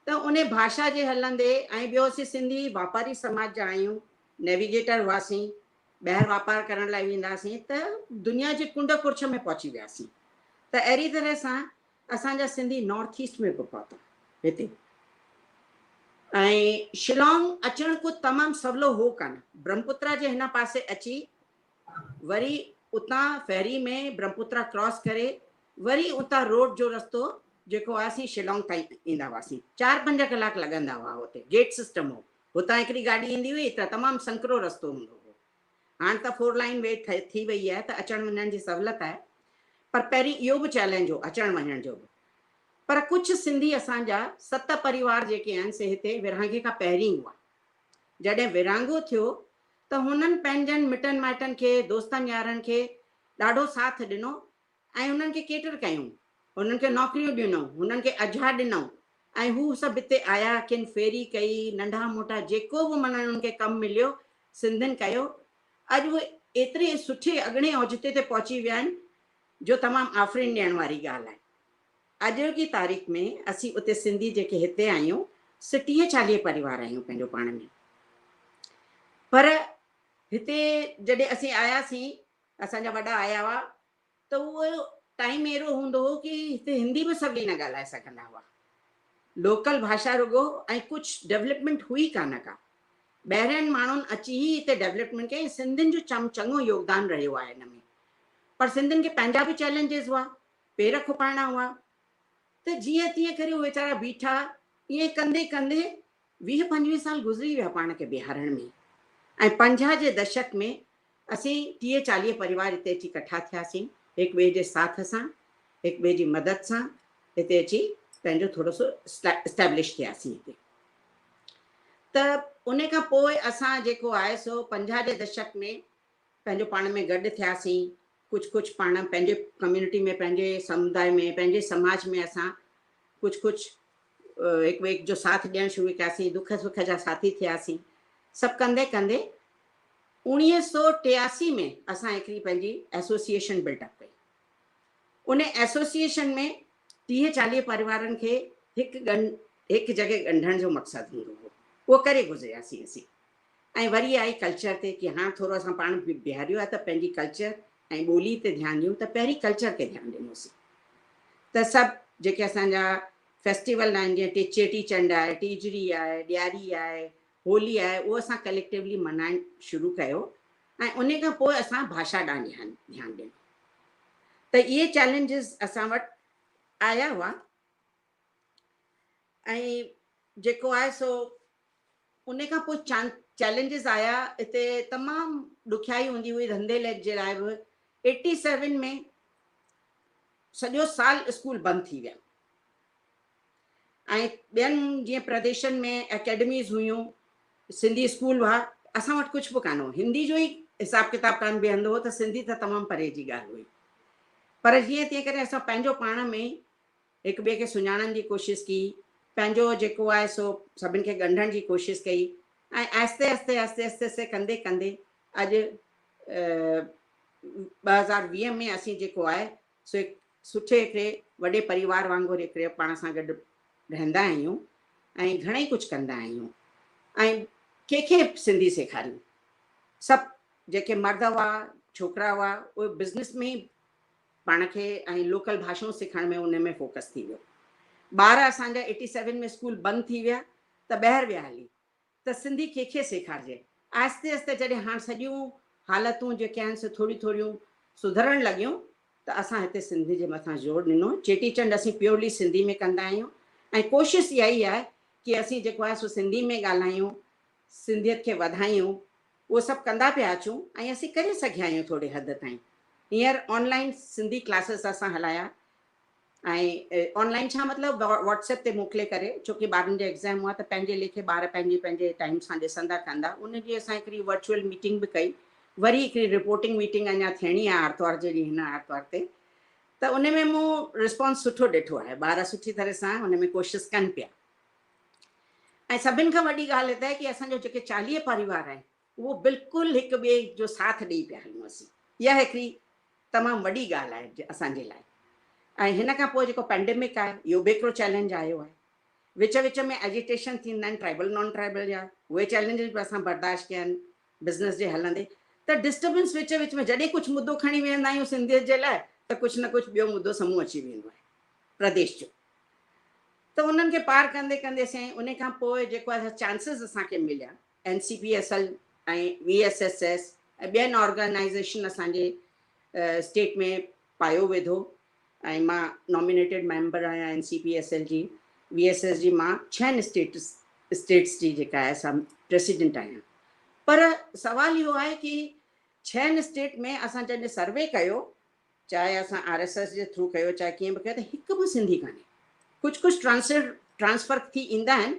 [SPEAKER 6] त उन भाषा जे हलंदे, ऐं ॿियो असीं सिंधी वापारी समाज जा आहियूं, नेविगेटर हुआसीं, ॿाहिरि वापारु करण लाइ वेंदासीं त दुनिया जे कुंड कुर्छ में पहुची वियासीं। त अहिड़ी तरह सां असांजा सिंधी नॉर्थ ईस्ट में बि पहुता हिते। ऐं शिलोंग अचण को तमामु सवलो हो कान। ब्रह्मपुत्रा जे हिन पासे अची वरी उतां फेरी में ब्रह्मपुत्रा क्रॉस करे वरी उतां रोड जो रस्तो जेको आहे असीं शिलोंग ताईं ईंदा हुआसीं। 4-5 कलाक लॻंदा हुआ। हुते गेट सिस्टम हो, हुतां हिकिड़ी गाॾी ईंदी हुई त तमामु संकरो रस्तो हूंदो हो। हाणे त 4 लाइन वे थी वई आहे त अचण वञण जी सहूलियत आहे, पर पहिरीं इहो बि चैलेंज हो अचण वञण जो बि। पर कुझु सिंधी असांजा 7 परिवार जेके आहिनि से हिते विरहांगे खां पहिरीं हुआ। जॾहिं विरहांगो थियो त हुननि पंहिंजनि मिटनि माइटनि खे, दोस्तनि यारनि खे ॾाढो साथ ॾिनो ऐं उन्हनि खे केटर कयूं, उन्हनि खे नौकरियूं ॾिनऊं, उन्हनि खे अझा ॾिनऊं ऐं हू सभु हिते आया, किन फेरी कई, नंढा मोटा जेको बि माना उन्हनि खे कमु मिलियो सिंधियुनि कयो। अॼु उहे एतिरे सुठे अॻिणे औचिते ते पहुची विया आहिनि जो तमामु आफ़रीन ॾियण वारी ॻाल्हि आहे। अॼु की तारीख़ में असीं उते सिंधी जेके हिते आहियूं 30-40 परिवार आहियूं पंहिंजो पाण में। पर हिते जॾहिं असीं आयासीं, असांजा वॾा आया हुआ, त उहो टाइम अहिड़ो हूंदो हो कि हिते हिंदी बि सभई न ॻाल्हाए सघंदा हुआ। लोकल भाषा रुगो ऐं कुझु डेवलपमेंट हुई कान का। ॿाहिरियनि माण्हुनि अची ही हिते डेवलपमेंट कई। सिंधियुनि जो चङो योगदान रहियो आहे हिन में। पर सिंधियुनि खे पंहिंजा बि चैलेंजिस हुआ, पेर खुपाइणा हुआ। त जीअं तीअं करे उहे वीचारा बीठा, ईअं कंदे कंदे 20-25 साल गुज़री विया पाण खे बिहारण में। ऐं 50 जे दशक में असीं 30-40 परिवार हिते अची इकट्ठा थियासीं, हिक ॿिए जे साथ सां, हिक ॿिए जी मदद सां हिते अची पंहिंजो थोरो सो एस्टेब्लिश थियासीं हिते। त उन खां पोइ असां जेको आहे सो 50 जे दशक में पंहिंजो पाण में गॾु थियासीं। कुझु पाण पंहिंजे कम्युनिटी में, पंहिंजे समुदाय में, पंहिंजे समाज में असां कुझु हिक ॿिए जो साथ ॾियणु शुरू कयासीं, दुख सुख जा साथी थियासीं। सभु कंदे कंदे 1983 में असां हिकिड़ी पंहिंजी एसोसिएशन बिल्टअप कई। उन एसोसिएशन में 30-40 परिवारनि खे हिकु जॻह ॻंढण जो मक़सदु हूंदो हो। उहो करे गुज़रियासीं असीं। ऐं वरी आई कल्चर ते कि हाणे थोरो असां पाण बिहारियो आहे त पंहिंजी कल्चर ऐं ॿोली ते ध्यानु ॾियूं, त पहिरीं कल्चर खे ध्यानु ॾिनोसीं। त सभु जेके असांजा फेस्टिवल आहिनि, जीअं चेटीचंड आहे, टीजड़ी आहे, ॾियारी आहे, होली आहे, उहो असां कलेक्टिवली मल्हाइणु शुरू कयो। ऐं उन खां पोइ असां भाषा ॾांहुं ध्यानु ॾिनो। त इहे चैलेंजिस असां वटि आया हुआ। ऐं जेको आहे सो उन खां पोइ चैलेंजिस आया। हिते तमामु ॾुखियाई हूंदी हुई धंधे जे लाइ बि। 87 में सॼो साल स्कूल बंदि थी विया। ऐं ॿियनि जीअं प्रदेशनि में एकेडमीज़ हुयूं, सिंधी स्कूल हुआ, असां वटि कुझु बि कान हो। हिंदी जो ई हिसाब किताब कान बीहंदो हो, त सिंधी त तमामु परे जी ॻाल्हि हुई। पर जीअं तीअं करे असां पंहिंजो पाण में हिक ॿिए खे सुञाणण जी कोशिशि की, पंहिंजो जेको आहे सो सभिनि खे ॻंढण जी कोशिशि कई। ऐं आहिस्ते आहिस्ते कंदे कंदे अॼु 2020 में असीं जेको आहे सो हिकु सुठे हिकिड़े वॾे परिवार वांगुरु हिकिड़े पाण सां गॾु रहंदा आहियूं ऐं घणेई कुझु कंदा आहियूं। ऐं कंहिंखे सिंधी सेखारियूं। सभु जेके मर्द हुआ, छोकिरा हुआ, उहे बिज़नेस में ई पाण खे ऐं लोकल भाषाऊं सिखण में उन में फोकस थी वियो। ॿार असांजा 87 में स्कूल बंदि थी विया त ॿाहिरि विया हली, त सिंधी कंहिंखे सेखारिजे। आहिस्ते आहिस्ते जॾहिं हाणे सॼियूं हालतूं जेके आहिनि सो थोरियूं सुधरण लॻियूं, त असां हिते सिंधी जे मथां ज़ोर ॾिनो। चेटीचंड असीं प्योरली सिंधी में कंदा आहियूं। ऐं कोशिशि इहा ई आहे कि असीं जेको आहे सो सिंधी में ॻाल्हायूं, सिंधियत खे वधायूं। उहो सभु कंदा पिया अचूं ऐं असीं करे सघिया आहियूं थोरे हद ताईं। हींअर ऑनलाइन सिंधी क्लासिस असां हलाया। ऐं ऑनलाइन छा मतिलबु व्हाट्सएप ते मोकिले करे, छोकी ॿारनि जा एग्ज़ाम हुआ त पंहिंजे लेखे ॿार पंहिंजे टाइम सां ॾिसंदा कंदा। उन जी असां हिकिड़ी वर्चुअल मीटिंग बि कई। वरी हिकिड़ी रिपोर्टिंग मीटिंग अञा थियणी आहे आर्तवार जे ॾींहुं, हिन आर्तवार ते। त उन में मूं रिस्पॉन्स सुठो ॾिठो आहे। ॿार सुठी तरह सां हुन में कोशिशि कनि पिया। ऐं सभिनि खां वॾी ॻाल्हि हिते आहे कि असांजो जेके 40 परिवार आहिनि, उहो बिल्कुलु हिक ॿिए जो साथ ॾेई पिया हलूं असीं। इहा हिकिड़ी तमामु वॾी ॻाल्हि आहे असांजे लाइ। ऐं हिन खां पोइ जेको पेंडेमिक आहे, इहो बि हिकिड़ो चैलेंज आयो आहे। विच में एजिटेशन थींदा आहिनि ट्राइबल नॉन ट्राइबल जा, उहे चैलेंजिस बि असां बर्दाश्त कया आहिनि बिज़नेस जे हलंदे। त डिस्टर्बेंस विच में जॾहिं कुझु मुद्दो खणी वेहंदा आहियूं सिंधियत जे लाइ, त कुझु न कुझु ॿियो मुद्दो साम्हूं अची वेंदो आहे प्रदेश जो। त उन्हनि खे पार कंदे कंदे साईं उन खां पोइ जेको आहे चांसिस असांखे मिलिया। NCPSL ऐं VSSS ऐं ॿियनि ऑर्गेनाइज़ेशन असांजे स्टेट में पायो वेधो। ऐं मां नॉमिनेटेड मेंबर आहियां NCPSL जी। VSS जी मां 6 स्टेट्स जी जेका आहे असां प्रेसिडेंट आहियां। पर सवाल इहो आहे कि 6 स्टेट में असां जॾहिं सर्वे कयो, चाहे असां RSS जे थ्रू कयो, चाहे कीअं बि कयो, त हिकु बि सिंधी कान्हे। कुझु ट्रांसफर थी ईंदा आहिनि,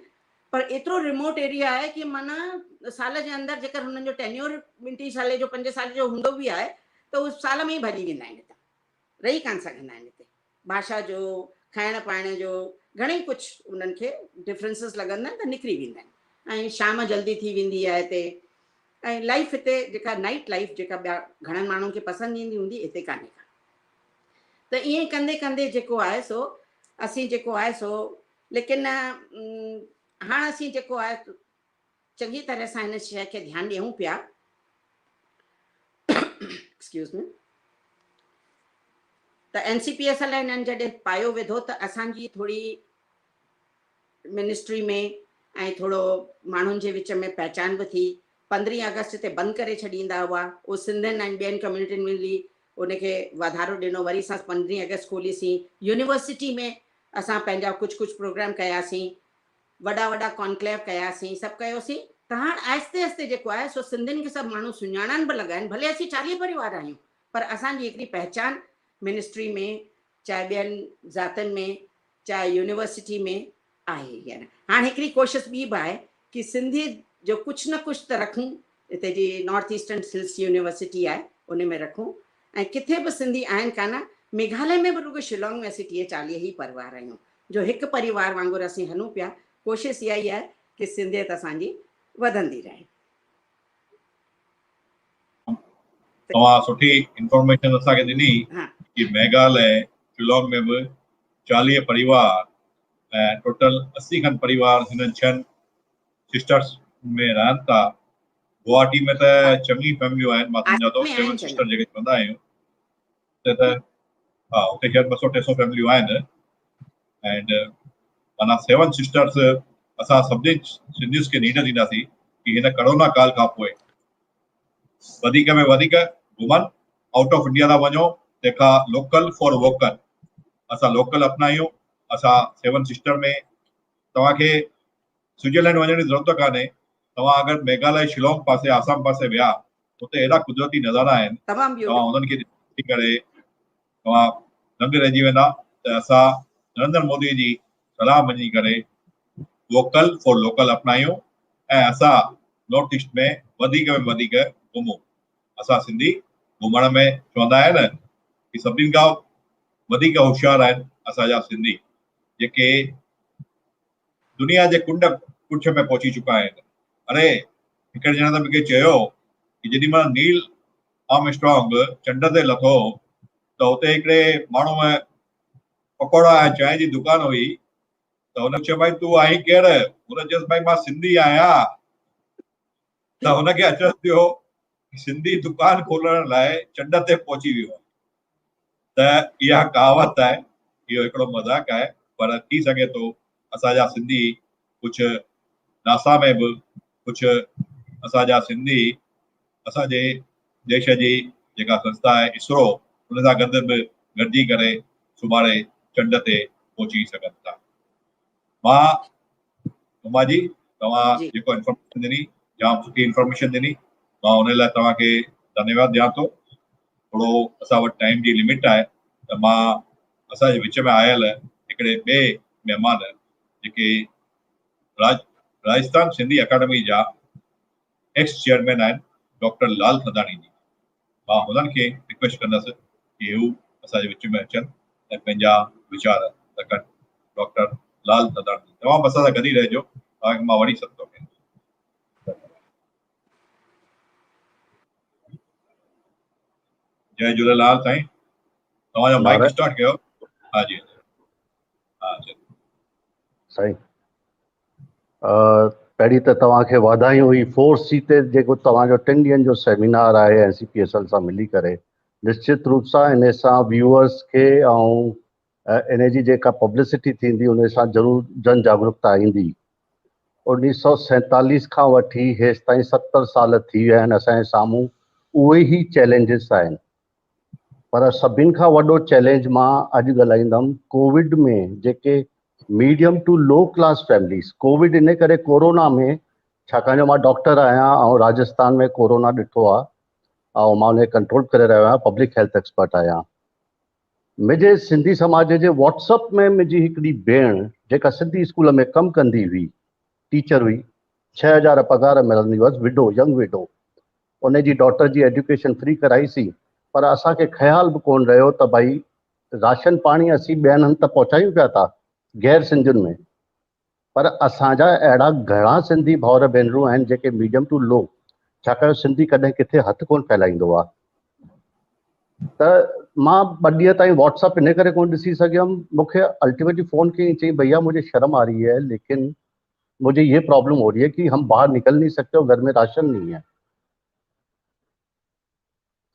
[SPEAKER 6] पर एतिरो रिमोट एरिया आहे कि माना साल जे अंदरि जेकर हुननि जो टेन्योर 20 साल जो 5 साल जो हूंदो बि आहे, त उहे साल में ई भॼी वेंदा आहिनि। हितां रही कान सघंदा आहिनि। हिते भाषा जो, खाइण पाइण जो घणेई कुझु उन्हनि खे डिफरेंसिस लॻंदा आहिनि, त निकिरी वेंदा आहिनि। ऐं शाम जल्दी थी वेंदी आहे हिते। ऐं लाइफ हिते जेका नाइट लाइफ जेका ॿिया घणनि माण्हुनि खे पसंदि ईंदी हूंदी, हिते कान्हे का। त ईअं कंदे कंदे जेको आहे सो असीं जेको आहे सो लेकिन हाणे असीं जेको आहे चङी तरह सां हिन शइ खे ध्यानु ॾियूं पिया। Excuse me. त NCPSL हिननि जॾहिं पायो विधो त असांजी थोरी मिनिस्ट्री में ऐं थोरो माण्हुनि जे विच में पहचान बि थी। 15 अगस्त ते बंदि करे छॾींदा हुआ, उहो सिंधियुनि ऐं ॿियनि कम्यूनिटियुनि मिली उनखे वाधारो ॾिनो। वरी असां 15 अगस्त खोलीसीं। यूनिवर्सिटी में असां पंहिंजा कुझु प्रोग्राम कयासीं, वॾा वॾा कॉन्क्लेव कयासीं, सभु कयोसीं। त हाणे आहिस्ते आहिस्ते जेको आहे सो सिंधियुनि खे सभु माण्हू सुञाणनि बि लॻा आहिनि। भले असीं 40 परिवार आहियूं, पर असांजी हिकिड़ी पहचान मिनिस्ट्री में, चाहे ॿियनि ज़ातनि में, चाहे यूनिवर्सिटी में आहे। हींअर हाणे हिकिड़ी कोशिशि ॿी बि आहे कि सिंधी जो कुझु न कुझु त रखूं। हिते जी नॉर्थ ईस्टर्न हिल्स यूनिवर्सिटी आहे, उन में रखूं। ऐं किथे बि सिंधी आहिनि कान, मेघालय में बि रुॻो शिलोंग में असीं 30-40 ई परिवार आहियूं, जो हिकु परिवार वांगुरु असीं हलूं पिया। कोशिशि इहा ई आहे कि सिंधियत असांजी वधंदी रहे।
[SPEAKER 2] तव्हां सुठी इंफॉर्मेशन असांखे ॾिनी कि मेघालय शिलोंग में बि 40 परिवार ऐं टोटल 80 खनि परिवार हिननि 6 सिस्टर्स में रहनि था। गुवाहाटी में त चङी फैमिलियूं आहिनि, मां सम्झा थो 7 सिस्टर जेके चवंदा आहियूं त हा उते 200-300 फैमिलियूं आहिनि। एंड माना 7 सिस्टर्स असां सभिनी सिंधियुनि खे नीड ॾींदासीं कि हिन कोरोना काल खां पोइ वधीक में वधीक घुमनि, आउट ऑफ इंडिया था वञो, तंहिंखां लोकल फॉर वोकल। असां लोकल अपनायूं। असां 7 सिस्टर में तव्हांखे स्विट्जरलैंड वञण जी ज़रूरत कान्हे। तव्हां अगरि मेघालय शिलोंग पासे आसाम पासे विया, उते एॾा कुदरती नज़ारा आहिनि, तव्हां उन्हनि खे ॾिसी करे तव्हां दंग रहिजी वेंदा। त असां नरेंद्र मोदी जी सलाह मञी करे वोकल फॉर लोकल अपनायूं ऐं असां नॉर्थ ईस्ट में वधीक घुमूं। असां सिंधी घुमण में चवंदा आहिनि कि सभिनी खां वधीक होशियार आहिनि असांजा सिंधी, जेके दुनिया जे कुंड कुछ में पहुची चुका आहिनि। अरे हिकिड़े ॼणे त मूंखे चयो कि जेॾी महिल नील आर्मस्ट्रॉन्ग चंड ते लथो त उते हिकिड़े माण्हू पकोड़ा ऐं चांहि जी दुकान हुई। त हुन चयो भाई तूं आई केरु? हुन चयोसि भाई मां सिंधी आहियां। त हुनखे अचरज थियो सिंधी दुकान खोलण लाइ चंड ते पहुची वियो। त इहा कहावत आहे, इहो हिकिड़ो मज़ाक आहे, पर थी सघे थो असांजा सिंधी कुझु नासा में बि, कुझु असांजा सिंधी असांजे देश जी जेका संस्था आहे इसरो, उन सां गॾु बि गॾिजी करे सुभाणे चंड ते पहुची सघनि था। मां उमा जी तव्हां जेको इंफॉर्मेशन ॾिनी, जाम सुठी इंफॉर्मेशन ॾिनी, मां उन लाइ तव्हांखे धन्यवाद ॾियां थो। थोरो असां वटि टाइम जी लिमिट आहे, त मां असांजे विच में आयल हिकिड़े ॿिए महिमान जेके राजस्थान सिंधी अकेडमी जा एक्स चेयरमैन आहिनि, डॉक्टर लाल थदाणी जी, मां हुननि खे रिक्वेस्ट कंदुसि कि हू असांजे विच में अचनि ऐं पंहिंजा वीचार रखनि। डॉक्टर लाल थदाणी, तव्हां बि असां सां गॾु ई रहिजो, तव्हांखे मां वरी सॾु थो कयां। जय झूलेलाल साईं, तव्हांजो माइक स्टार्ट कयो। हा जी, हा
[SPEAKER 7] साईं पहिरीं त तव्हांखे वाधायूं हुई 4C ते जेको तव्हांजो 3 ॾींहंनि जो सेमिनार आहे NCPSL सां मिली करे। निश्चित रूप सां इन सां व्यूअर्स खे ऐं इन जी जेका पब्लिसिटी थींदी उन सां ज़रूरु जन जागरूकता ईंदी। 1947 खां वठी हेसि ताईं 70 साल थी विया आहिनि, असांजे साम्हूं उहे ई चैलेंजिस आहिनि। पर सभिनि खां वॾो चैलेंज मां अॼु ॻाल्हाईंदुमि कोविड में जेके medium to low class families, Covid इन करे कोरोना में, छाकाणि जो मां डॉक्टर आहियां ऐं राजस्थान में कोरोना ॾिठो आहे ऐं मां उनखे कंट्रोल करे रहियो आहियां, पब्लिक हेल्थ एक्सपर्ट आहियां। मुंहिंजे सिंधी समाज जे व्हाट्सअप में मुंहिंजी हिकिड़ी भेण जेका सिंधी स्कूल में कमु कंदी हुई, टीचर हुई, 6000 पघार मिलंदी हुअसि, विडो, यंग विडो। उनजी डॉटर जी एजुकेशन फ्री कराईसीं, पर असांखे ख़्याल बि कोन रहियो त भई राशन पाणी असीं ॿियनि हंधि त पहुचायूं पिया था गैर सिंधियुनि में, पर असांजा अहिड़ा घणा सिंधी भाउर भेनरूं आहिनि जेके मीडियम टू लो, छाकाणि सिंधी कॾहिं किथे हथु कोन फैलाईंदो आहे। त मां 2 ॾींहं ताईं व्हाट्सअप इन करे कोन ॾिसी सघियमि, मूंखे अल्टीमेटली फ़ोन कई, चई भैया मुझे शर्म आ रही है लेकिन मुझे ये प्रॉब्लम हो रही है कि हम बाहर निकल नहीं सकते और घर में राशन नहीं है।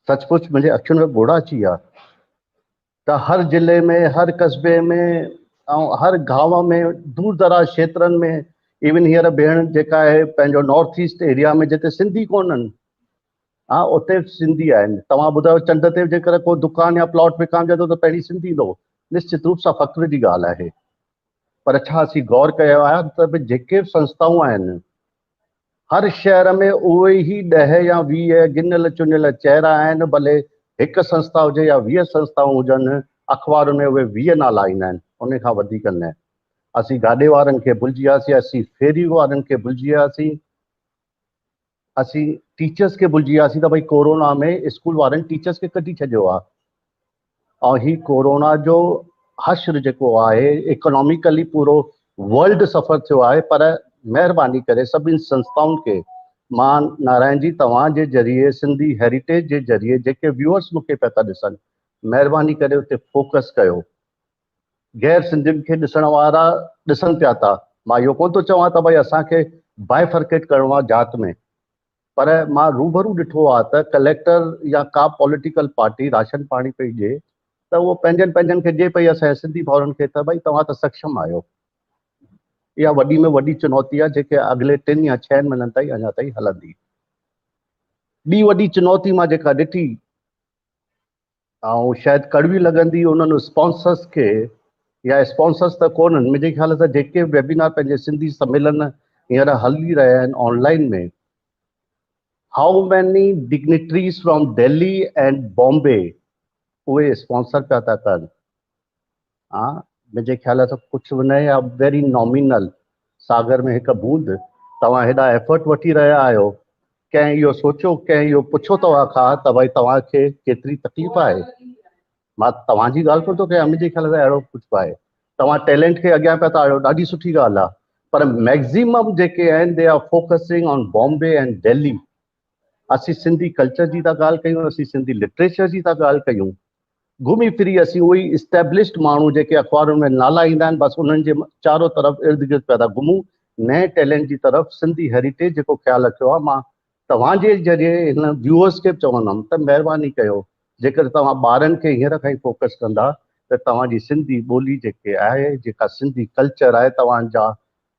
[SPEAKER 7] सचमुच मुंहिंजे अखियुनि में ॻोढ़ा अची विया। त हर ज़िले में, हर कस्बे में ऐं हर गांव में, दूर दराज क्षेत्रनि में, इवन हींअर भेण जेका आहे पंहिंजो नॉर्थ ईस्ट एरिया में जिते सिंधी कोन्हनि, हाँ उते सिंधी आहिनि। तव्हां ॿुधायो चंड ते जेकर को दुकान या प्लॉट विकामजंदो त पहिरीं सिंधी ईंदो, निश्चित रूप सां फ़ख्र जी ॻाल्हि आहे। पर छा असीं गौर कयो आहे त भई जेके संस्थाऊं आहिनि हर शहर में उहे ई 10 या 20 गिनियल चुनियल चेहरा आहिनि, भले हिकु संस्था हुजे या 20 संस्थाऊं हुजनि, अख़बारुनि में उहे 20 नाला ईंदा आहिनि, उन खां वधीक न। असीं गाॾे वारनि खे भुलिजी वियासीं, असीं फेरी वारनि खे भुलिजी वियासीं, असीं टीचर्स खे भुलिजी वियासीं त भई कोरोना में स्कूल वारनि टीचर्स खे कढी छॾियो आहे। ऐं ही कोरोना जो हश्र जेको आहे इकोनॉमिकली पूरो वर्ल्ड सफ़र थियो आहे। पर महिरबानी करे सभिनी संस्थाउनि खे मां नारायण जी तव्हांजे ज़रिए सिंधी हेरिटेज जे ज़रिए जेके व्यूअर्स मूंखे पिया था ॾिसनि, महिरबानी करे उते फोकस कयो। गैर सिंधियुनि खे ॾिसण वारा ॾिसनि पिया था। मां इहो कोन थो चवां त भई असांखे बाइफर्केट करिणो आहे जात में, पर मां रूबरू ॾिठो आहे त कलेक्टर या का पॉलिटिकल पार्टी राशन पाणी पई ॾिए त उहो पंहिंजनि खे ॾिए पई असांजे सिंधी भाउरनि खे त भई तव्हां त सक्षम आहियो। इहा वॾी में वॾी चुनौती आहे जेके अॻिले 3 या 6 महीननि ताईं अञा ताईं हलंदी। ॿी वॾी चुनौती मां जेका ॾिठी ऐं शायदि कड़वी लॻंदी उन्हनि स्पॉन्सर्स खे, या स्पॉन्सर्स त कोन्हनि, मुंहिंजे ख़्याल सां जेके वेबिनार पंहिंजे सिंधी सम्मेलन हींअर हली रहिया आहिनि ऑनलाइन में, how many dignitaries from Delhi and Bombay उहे स्पॉन्सर पिया था कनि। हाँ मुंहिंजे ख़्याल सां कुझु बि न, या वेरी नॉमिनल, सागर में हिकु बूंद। तव्हां हेॾा एफर्ट वठी रहिया आहियो, कंहिं इहो सोचियो, कंहिं इहो पुछो तव्हां खां त भई तव्हांखे केतिरी तकलीफ़ आहे? मां तव्हांजी ॻाल्हि कोन थो कयां, मुंहिंजे ख़्याल सां अहिड़ो कुझु आहे। तव्हां टैलेंट खे अॻियां पिया था आणियो, ॾाढी सुठी ॻाल्हि आहे, पर मैक्सिमम जेके आहिनि they are focusing on Bombay and Delhi. असीं सिंधी कल्चर जी था ॻाल्हि कयूं, असीं सिंधी लिटरेचर जी था ॻाल्हि कयूं, घुमी फिरी असीं उहे इस्टेब्लिश्ड माण्हू जेके अख़बारुनि में नाला ईंदा आहिनि बसि उन्हनि जे चारो तरफ़ इर्द गिर्द पिया था घुमूं। नए टैलेंट जी तरफ़ सिंधी हेरिटेज जेको ख़्यालु रखियो आहे, मां तव्हांजे ज़रिए हिन व्यूअर्स खे चवंदुमि त महिरबानी कयो, जेकर तव्हां ॿारनि खे हींअर खां ई फोकस कंदा त तव्हांजी सिंधी ॿोली जेके आहे, जेका सिंधी कल्चर आहे, तव्हांजा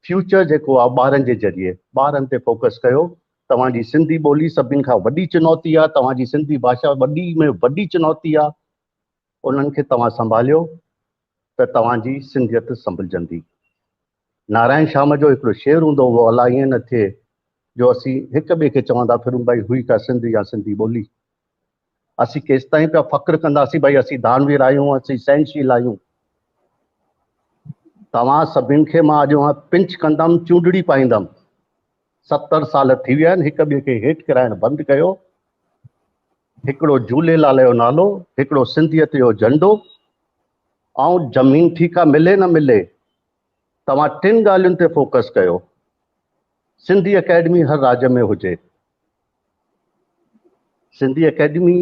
[SPEAKER 7] फ्यूचर जेको आहे ॿारनि जे ज़रिए, ॿारनि ते फोकस कयो। तव्हांजी सिंधी ॿोली सभिनि खां वॾी चुनौती आहे, तव्हांजी सिंधी भाषा वॾी में वॾी चुनौती आहे। उन्हनि खे तव्हां संभालियो त तव्हांजी सिंधियत संभलजंदी। नारायण श्याम जो हिकिड़ो शेर हूंदो हुओ, अलाह ईअं न थिए जो असीं हिक ॿिए खे चवंदा फिरूं भई हुई का सिंधी या सिंधी ॿोली। असीं केसि ताईं पिया फ़ख्रु कंदासीं भई असीं दानवीर आहियूं, असीं सहनशील आहियूं? तव्हां सभिनि खे मां अॼु मां पिंच कंदमि, चूंडड़ी पाईंदमि। 70 साल थी विया आहिनि, हिक ॿिए खे हेठि किराइण बंदि कयो। हिकिड़ो झूलेलाल जो नालो, हिकिड़ो सिंधियत जो झंडो, ऐं ज़मीन ठीकु आहे मिले न मिले, तव्हां 3 ॻाल्हियुनि ते फोकस कयो। सिंधी अकेडमी हर राज्य में हुजे। सिंधी अकेडमी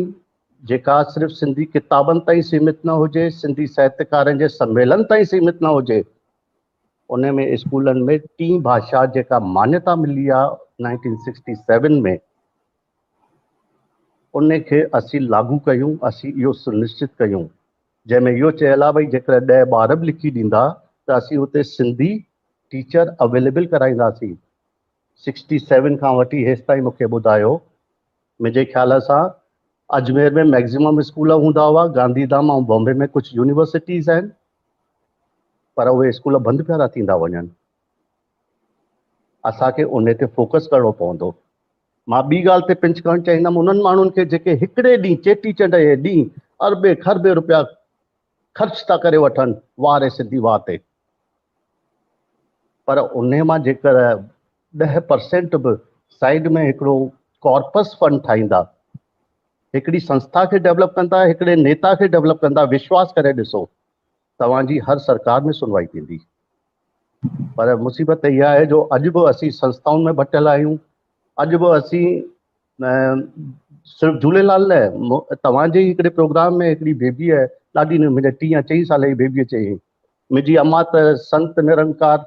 [SPEAKER 7] जेका सिर्फ़ु सिंधी किताबनि ताईं सीमित न हुजे, सिंधी साहित्यकारनि जे सम्मेलन ताईं सीमित न हुजे, उन में स्कूलनि में 3 भाषा जेका मान्यता मिली आहे 1967 में, उन खे असीं लागू कयूं, असीं इहो सुनिश्चित कयूं जंहिंमें इहो चयल आहे भई जेकर 10 ॿार बि लिखी ॾींदा त असीं उते सिंधी टीचर अवेलेबल कराईंदासीं। 67 खां वठी हेसि ताईं मूंखे ॿुधायो, मुंहिंजे ख़्याल सां अजमेर में मैक्सिमम स्कूल हूंदा हुआ, गांधीधाम ऐं बॉम्बे में कुझु यूनिवर्सिटीज़ आहिनि, पर उहे स्कूल बंदि पिया था थींदा वञनि। असांखे उन ते फोकस करिणो पवंदो। मां ॿी ॻाल्हि ते पिंच करणु चाहींदुमि, उन्हनि माण्हुनि खे जेके हिकिड़े ॾींहुं चेटीचंड जे ॾींहुं अरबे खरबे रुपया ख़र्च था करे वठनि वार सिंधी वार ते, पर उन मां जेकर 10% बि साइड में हिकिड़ो कॉर्पस फंड ठाहींदा, हिकिड़ी संस्था खे डेवलप कंदा, हिकिड़े नेता खे डेवलप कंदा, विश्वास करे ॾिसो तव्हांजी हर सरकार में सुनवाई थींदी। पर मुसीबत इहा आहे जो अॼु बि असीं संस्थाउनि में बटियल आहियूं, अॼु बि असीं सिर्फ़ु झूलेलाल लाइ तव्हांजे हिकिड़े प्रोग्राम में हिकिड़ी बेबी आहे, ॾाढी मुंहिंजे 3 या 4 साल जी बेबीअ चई, मुंहिंजी अम्मा त संत निरंकार,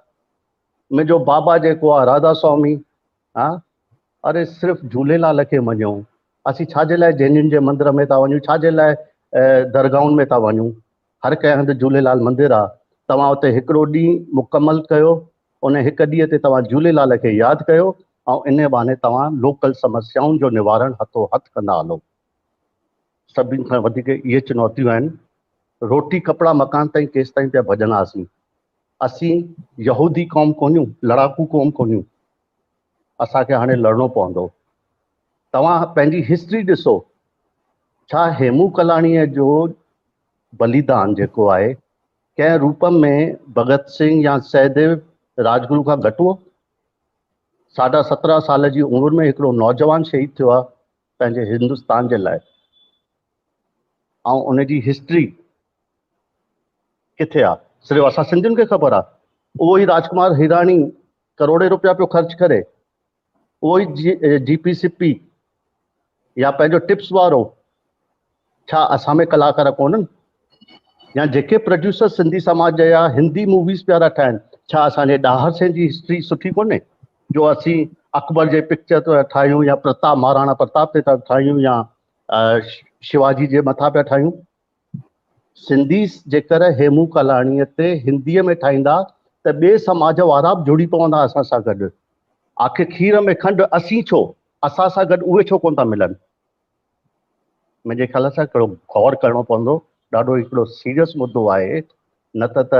[SPEAKER 7] मुंहिंजो बाबा जेको आहे राधा स्वामी। हा, अरे सिर्फ़ु झूलेलाल खे मञूं, असीं छाजे लाइ जैनियुनि जे मंदर में था वञूं, छाजे लाइ दरगाहुनि में था वञूं। हर कंहिं हंधि झूलेलाल मंदिर आहे। तव्हां उते हिकिड़ो ॾींहुं मुकमल कयो, उन हिक ॾींहं ते तव्हां झूलेलाल खे यादि कयो ऐं इन बहाने तव्हां लोकल समस्याउनि जो निवारण हथो हथ कंदा हलो। सभिनि खां वधीक इहे चुनौतियूं आहिनि। रोटी कपिड़ा मकान ताईं केसि ताईं पिया भॼंदासीं। असीं यहूदी क़ौम कोन्हियूं, लड़ाकू क़ौम कोन्हियूं। असांखे हाणे लड़णो पवंदो। तव्हां पंहिंजी हिस्ट्री ॾिसो, छा हेमू कलाणीअ जो बलिदान जेको आहे कंहिं रूप में भगत सिंह या सहदेव राजगुरु खां घटि हुओ? 17.5 साल जी उमिरि में हिकिड़ो नौजवान शहीद थियो आहे पंहिंजे हिंदुस्तान जे लाइ, ऐं उनजी हिस्ट्री किथे आहे? सिर्फ़ु असां सिंधियुनि खे ख़बर आहे। उहो ई राजकुमार हिराणी करोड़े रुपया पियो ख़र्च करे, उहो ई GPCP या पंहिंजो टिप्स वारो, छा असां में कलाकार कोन्हनि? या जेके प्रोड्यूसर सिंधी समाज जा हिंदी मूवीज़ पिया ठाहिनि, छा असांजे ॾाहर सेन जी हिस्ट्री सुठी कोन्हे जो असीं अकबर जे पिक्चर ते ठाहियूं या प्रताप महाराणा प्रताप ते था ठाहियूं या शिवाजी जे मथां पिया ठाहियूं? सिंधी जेकर हेमू कलाणीअ ते हिंदीअ में ठाहींदा त ॿिए समाज वारा बि जुड़ी पवंदा असां सां गॾु। आख़िर खीर में खंडु असीं छो, असां सां गॾु उहे छो कोन था मिलनि? मुंहिंजे ख़्याल सां हिकिड़ो गौर करणो पवंदो। ॾाढो हिकिड़ो सीरियस मुद्दो आहे। न त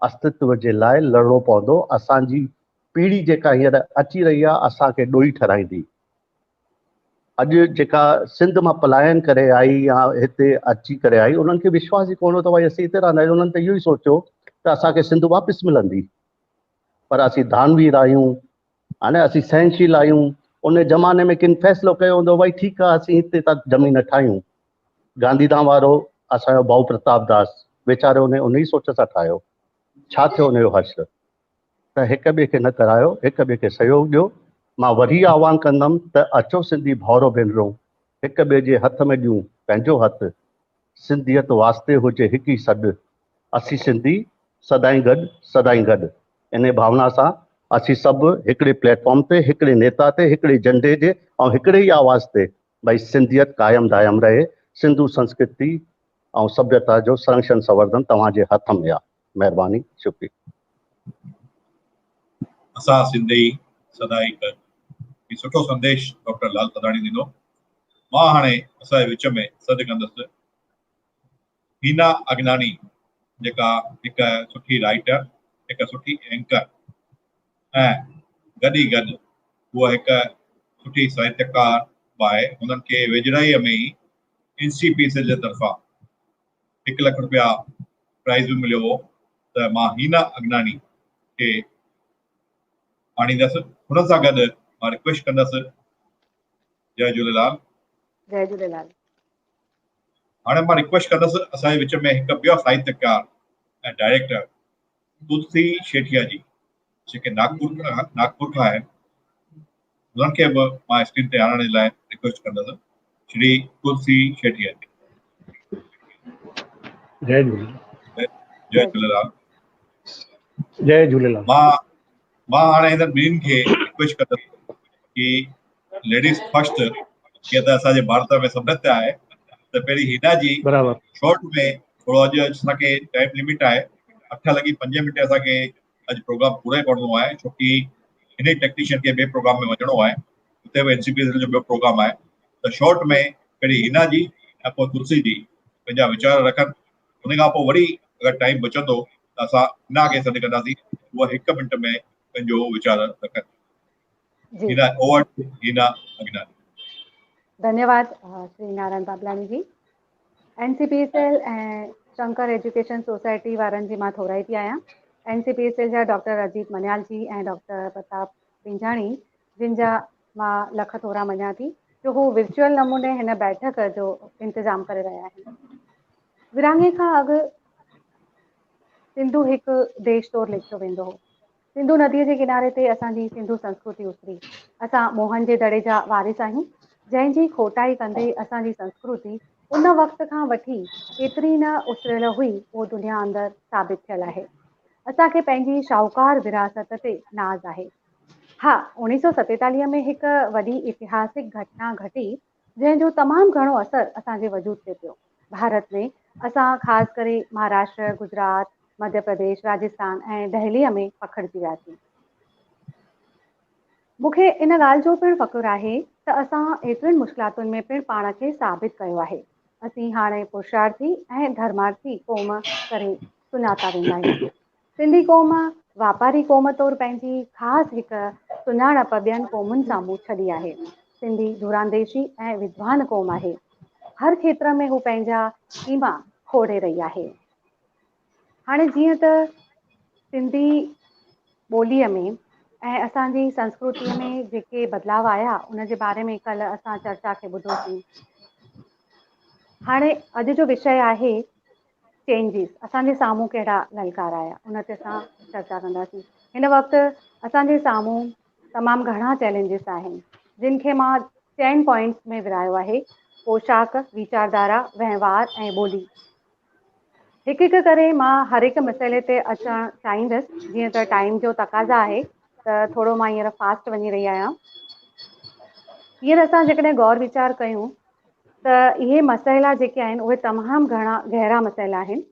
[SPEAKER 7] अस्तित्व जे लाइ लड़णो पवंदो। असांजी पीढ़ी जेका हींअर अची रही आहे असांखे ॾोही ठहिराईंदी। अॼु जेका सिंध मां पलायन करे आई या हिते अची करे आई, उन्हनि खे विश्वास ई कोन हो त भई असीं हिते रहंदा आहियूं। उन्हनि त इहो ई सोचियो त असांखे सिंध वापसि मिलंदी। पर असीं दानवीर आहियूं, हाणे असीं सहनशील आहियूं। उन ज़माने में किन फ़ैसिलो कयो हूंदो, भई ठीकु आहे असीं हिते था ज़मीन ठाहियूं। गांधीधाम वारो असांजो भाऊ प्रताप दास वीचारो उन ई सोच सां ठाहियो। छा थियो उनजो हश्र? त हिक ॿिए खे न करायो, हिक ॿिए खे सहयोग ॾियो। मां वरी आह्वान कंदुमि त अचो सिंधी भाउरो भेनरो, हिक ॿिए जे हथ में ॾियूं पंहिंजो हथु। सिंधियत वास्ते हुजे हिकु ई सॾु, असीं सिंधी सदाईं गॾु सदाईं गॾु। इन भावना सां असीं सभु हिकिड़े प्लेटफॉर्म ते, हिकिड़े नेता ते, हिकिड़े झंडे जे ऐं हिकिड़े ई आवाज़ ते भई सिंधियत क़ाइमु दायम रहे। सिंधु संस्कृति ऐं सभ्यता जो संरक्षण संवर्धन तव्हांजे हथ में आहे। महिरबानी, शुक्रिया।
[SPEAKER 2] असां सिंधी सदाई गॾु, ही सुठो संदेश डॉक्टर लाल थदाणी ॾिनो। मां हाणे असांजे विच में सॾु कंदुसि हीना अगनानी, जेका हिकु सुठी राइटर, हिकु सुठी एंकर ऐं गॾु ई गॾु उहा हिकु सुठी साहित्यकार बि आहे। हुननि खे वेझड़ाईअ में ई NCPCL जे तरफ़ां 1 लख रुपया प्राइज़ बि मिलियो हो। त मां हीना अगनानी खे आणींदसि। हुन सां गॾु मां रिक्वेस्ट कंदसि, जय झूलेलाल।
[SPEAKER 8] जय झूलेलाल।
[SPEAKER 2] हाणे मां रिक्वेस्ट कंदसि असांजे विच में हिकु ॿियो साहित्यकार ऐं डायरेक्टर तुलसी शेठिया जी, जेके नागपुर खां आहिनि। उन्हनि खे बि मां स्क्रीन ते आणण जे लाइ रिक्वेस्ट कंदसि। श्री तुलसी शेठिया जी।
[SPEAKER 5] जय झूलेलाल।
[SPEAKER 2] जय झूलेलाल।
[SPEAKER 5] जय झूलेलाल।
[SPEAKER 2] मां हाणे हिननि ॿिन्हिनि खे रिक्वेस्ट कंदसि कि लेडीज़ फर्स्ट, कीअं त असांजे भारत में सभ्यता आहे, त पहिरीं हिना जी
[SPEAKER 5] बराबर
[SPEAKER 2] शॉर्ट में थोरो अॼु असांखे टाइम लिमिट आहे, 8:05 असांखे अॼु प्रोग्राम पूरो करणो आहे, छोकी हिन टेक्नीशियन खे ॿिए प्रोग्राम में वञिणो आहे। हुते बि NCPCL जो ॿियो प्रोग्राम आहे। त शॉर्ट में पहिरीं हिना जी ऐं पोइ तुलसी जी पंहिंजा वीचार रखनि। उन खां पोइ वरी अगरि टाइम बचंदो त असां हिना खे सॾु कंदासीं, उहा 1 मिंट में पंहिंजो वीचार रखनि।
[SPEAKER 8] जी,
[SPEAKER 2] हिना, ओवर टू हिना अगनानी।
[SPEAKER 8] धन्यवाद श्री नारायण बाबलानी जी। NCPCL ऐं शंकर एजुकेशन सोसाइटी वारनि जी मां थोराई थी आहियां। NCPCL जा डॉक्टर अजीत मनियाल जी ऐं डॉक्टर प्रताप पिंजाणी, जिन जा मां लख थोरा मञा थी जो हू वर्चुअल नमूने हिन बैठक जो इंतज़ाम करे रहिया आहिनि। विरहाङे खां अॻु सिंधु हिकु देश तौरु लिखियो वेंदो हो। सिंधु नदीअ जे किनारे ते असांजी सिंधु संस्कृति उतरी। असां मोहन जे दड़े जा वारिस आहियूं, जंहिंजी खोटाई कंदे असांजी संस्कृति उन वक़्त खां वठी केतिरी न उछलियल हुई उहो दुनिया अंदरि साबित थियल आहे। असांखे पंहिंजी शाहूकार विरासत ते नाज़ आहे। हा, 1947 में हिकु वॾी इतिहासिक घटना घटी जंहिंजो तमामु घणो असरु असांजे वजूद ते पियो। भारत में असां ख़ासि करे महाराष्ट्र, गुजरात, मध्य प्रदेश, राजस्थान ऐं दहलीअ में पखिड़िजी वियासीं। मूंखे इन ॻाल्हि जो पिणु फ़ख़ुरु आहे त असां एतिरनि मुश्किलातुनि में पिणु पाण खे साबित कयो आहे। असीं हाणे पुरुषार्थी ऐं धर्मार्थी क़ौम करे सुञाता वेंदा आहियूं। सिंधी क़ौम वापारी क़ौम तौरु पंहिंजी ख़ासि हिकु सुञाणप ॿियनि क़ौमुनि साम्हूं छॾी आहे। सिंधी धुरांदेशी ऐं विद्वान क़ौम आहे। हर खेत्र में हू पंहिंजा कीमा खोड़े रही आहे। हाणे जीअं त सिंधी ॿोलीअ में ऐं असांजी संस्कृतीअ में जेके बदलाव आया उन जे बारे में कल्ह असां चर्चा खे ॿुधोसीं। हाणे अॼु जो विषय आहे चेंजिस, असांजे साम्हूं कहिड़ा ललकार आया उन ते असां चर्चा कंदासीं। हिन वक़्तु असांजे साम्हूं तमामु घणा चैलेंजिस आहिनि जिन खे मां 10 पॉइंट्स में विरायो आहे। पोशाक, वीचारधारा, वहिंवार ऐं ॿोली। हिकु हिकु करे मां हर हिकु मसइले ते अचणु चाहींदसि। जीअं त टाइम जो तक़ाज़ा आहे त थोरो मां हींअर फास्ट वञी रही आहियां। हींअर असां जेकॾहिं गौर वीचार कयूं त इहे मसइला जेके आहिनि उहे तमामु घणा गहरा मसइला आहिनि।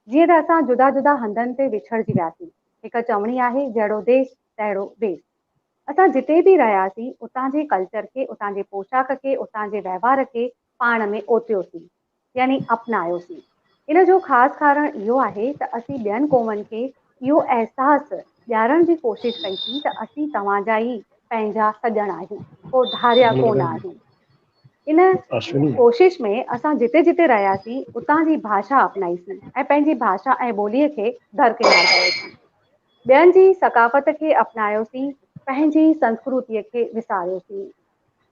[SPEAKER 8] जीअं त असां जुदा जुदा हंधनि ते विछड़जी वियासीं। हिकु चवणी आहे, जहिड़ो देश तहिड़ो देश। असां जिते बि रहियासीं उतां जे कल्चर खे, उतां जे पोशाक खे, उतां जे वहिंवार खे पाण में ओतियोसीं, यानी अपनायोसीं। इन जो ख़ासि कारण इहो आहे त असीं ॿियनि क़ौमनि खे इहो अहसासु ॾियारण जी कोशिशि कईसीं त असीं तव्हांजा ई पंहिंजा सॼण आहियूं, को धारिया कोन आहियूं। इन कोशिश में असां जिते जिते रहियासीं उतां जी भाषा अपनाईसीं ऐं पंहिंजी भाषा ऐं ॿोलीअ खे दरकिनार कयोसीं। ॿियनि जी सकाफ़त खे अपनायोसीं, पंहिंजी संस्कृतीअ खे विसारियोसीं।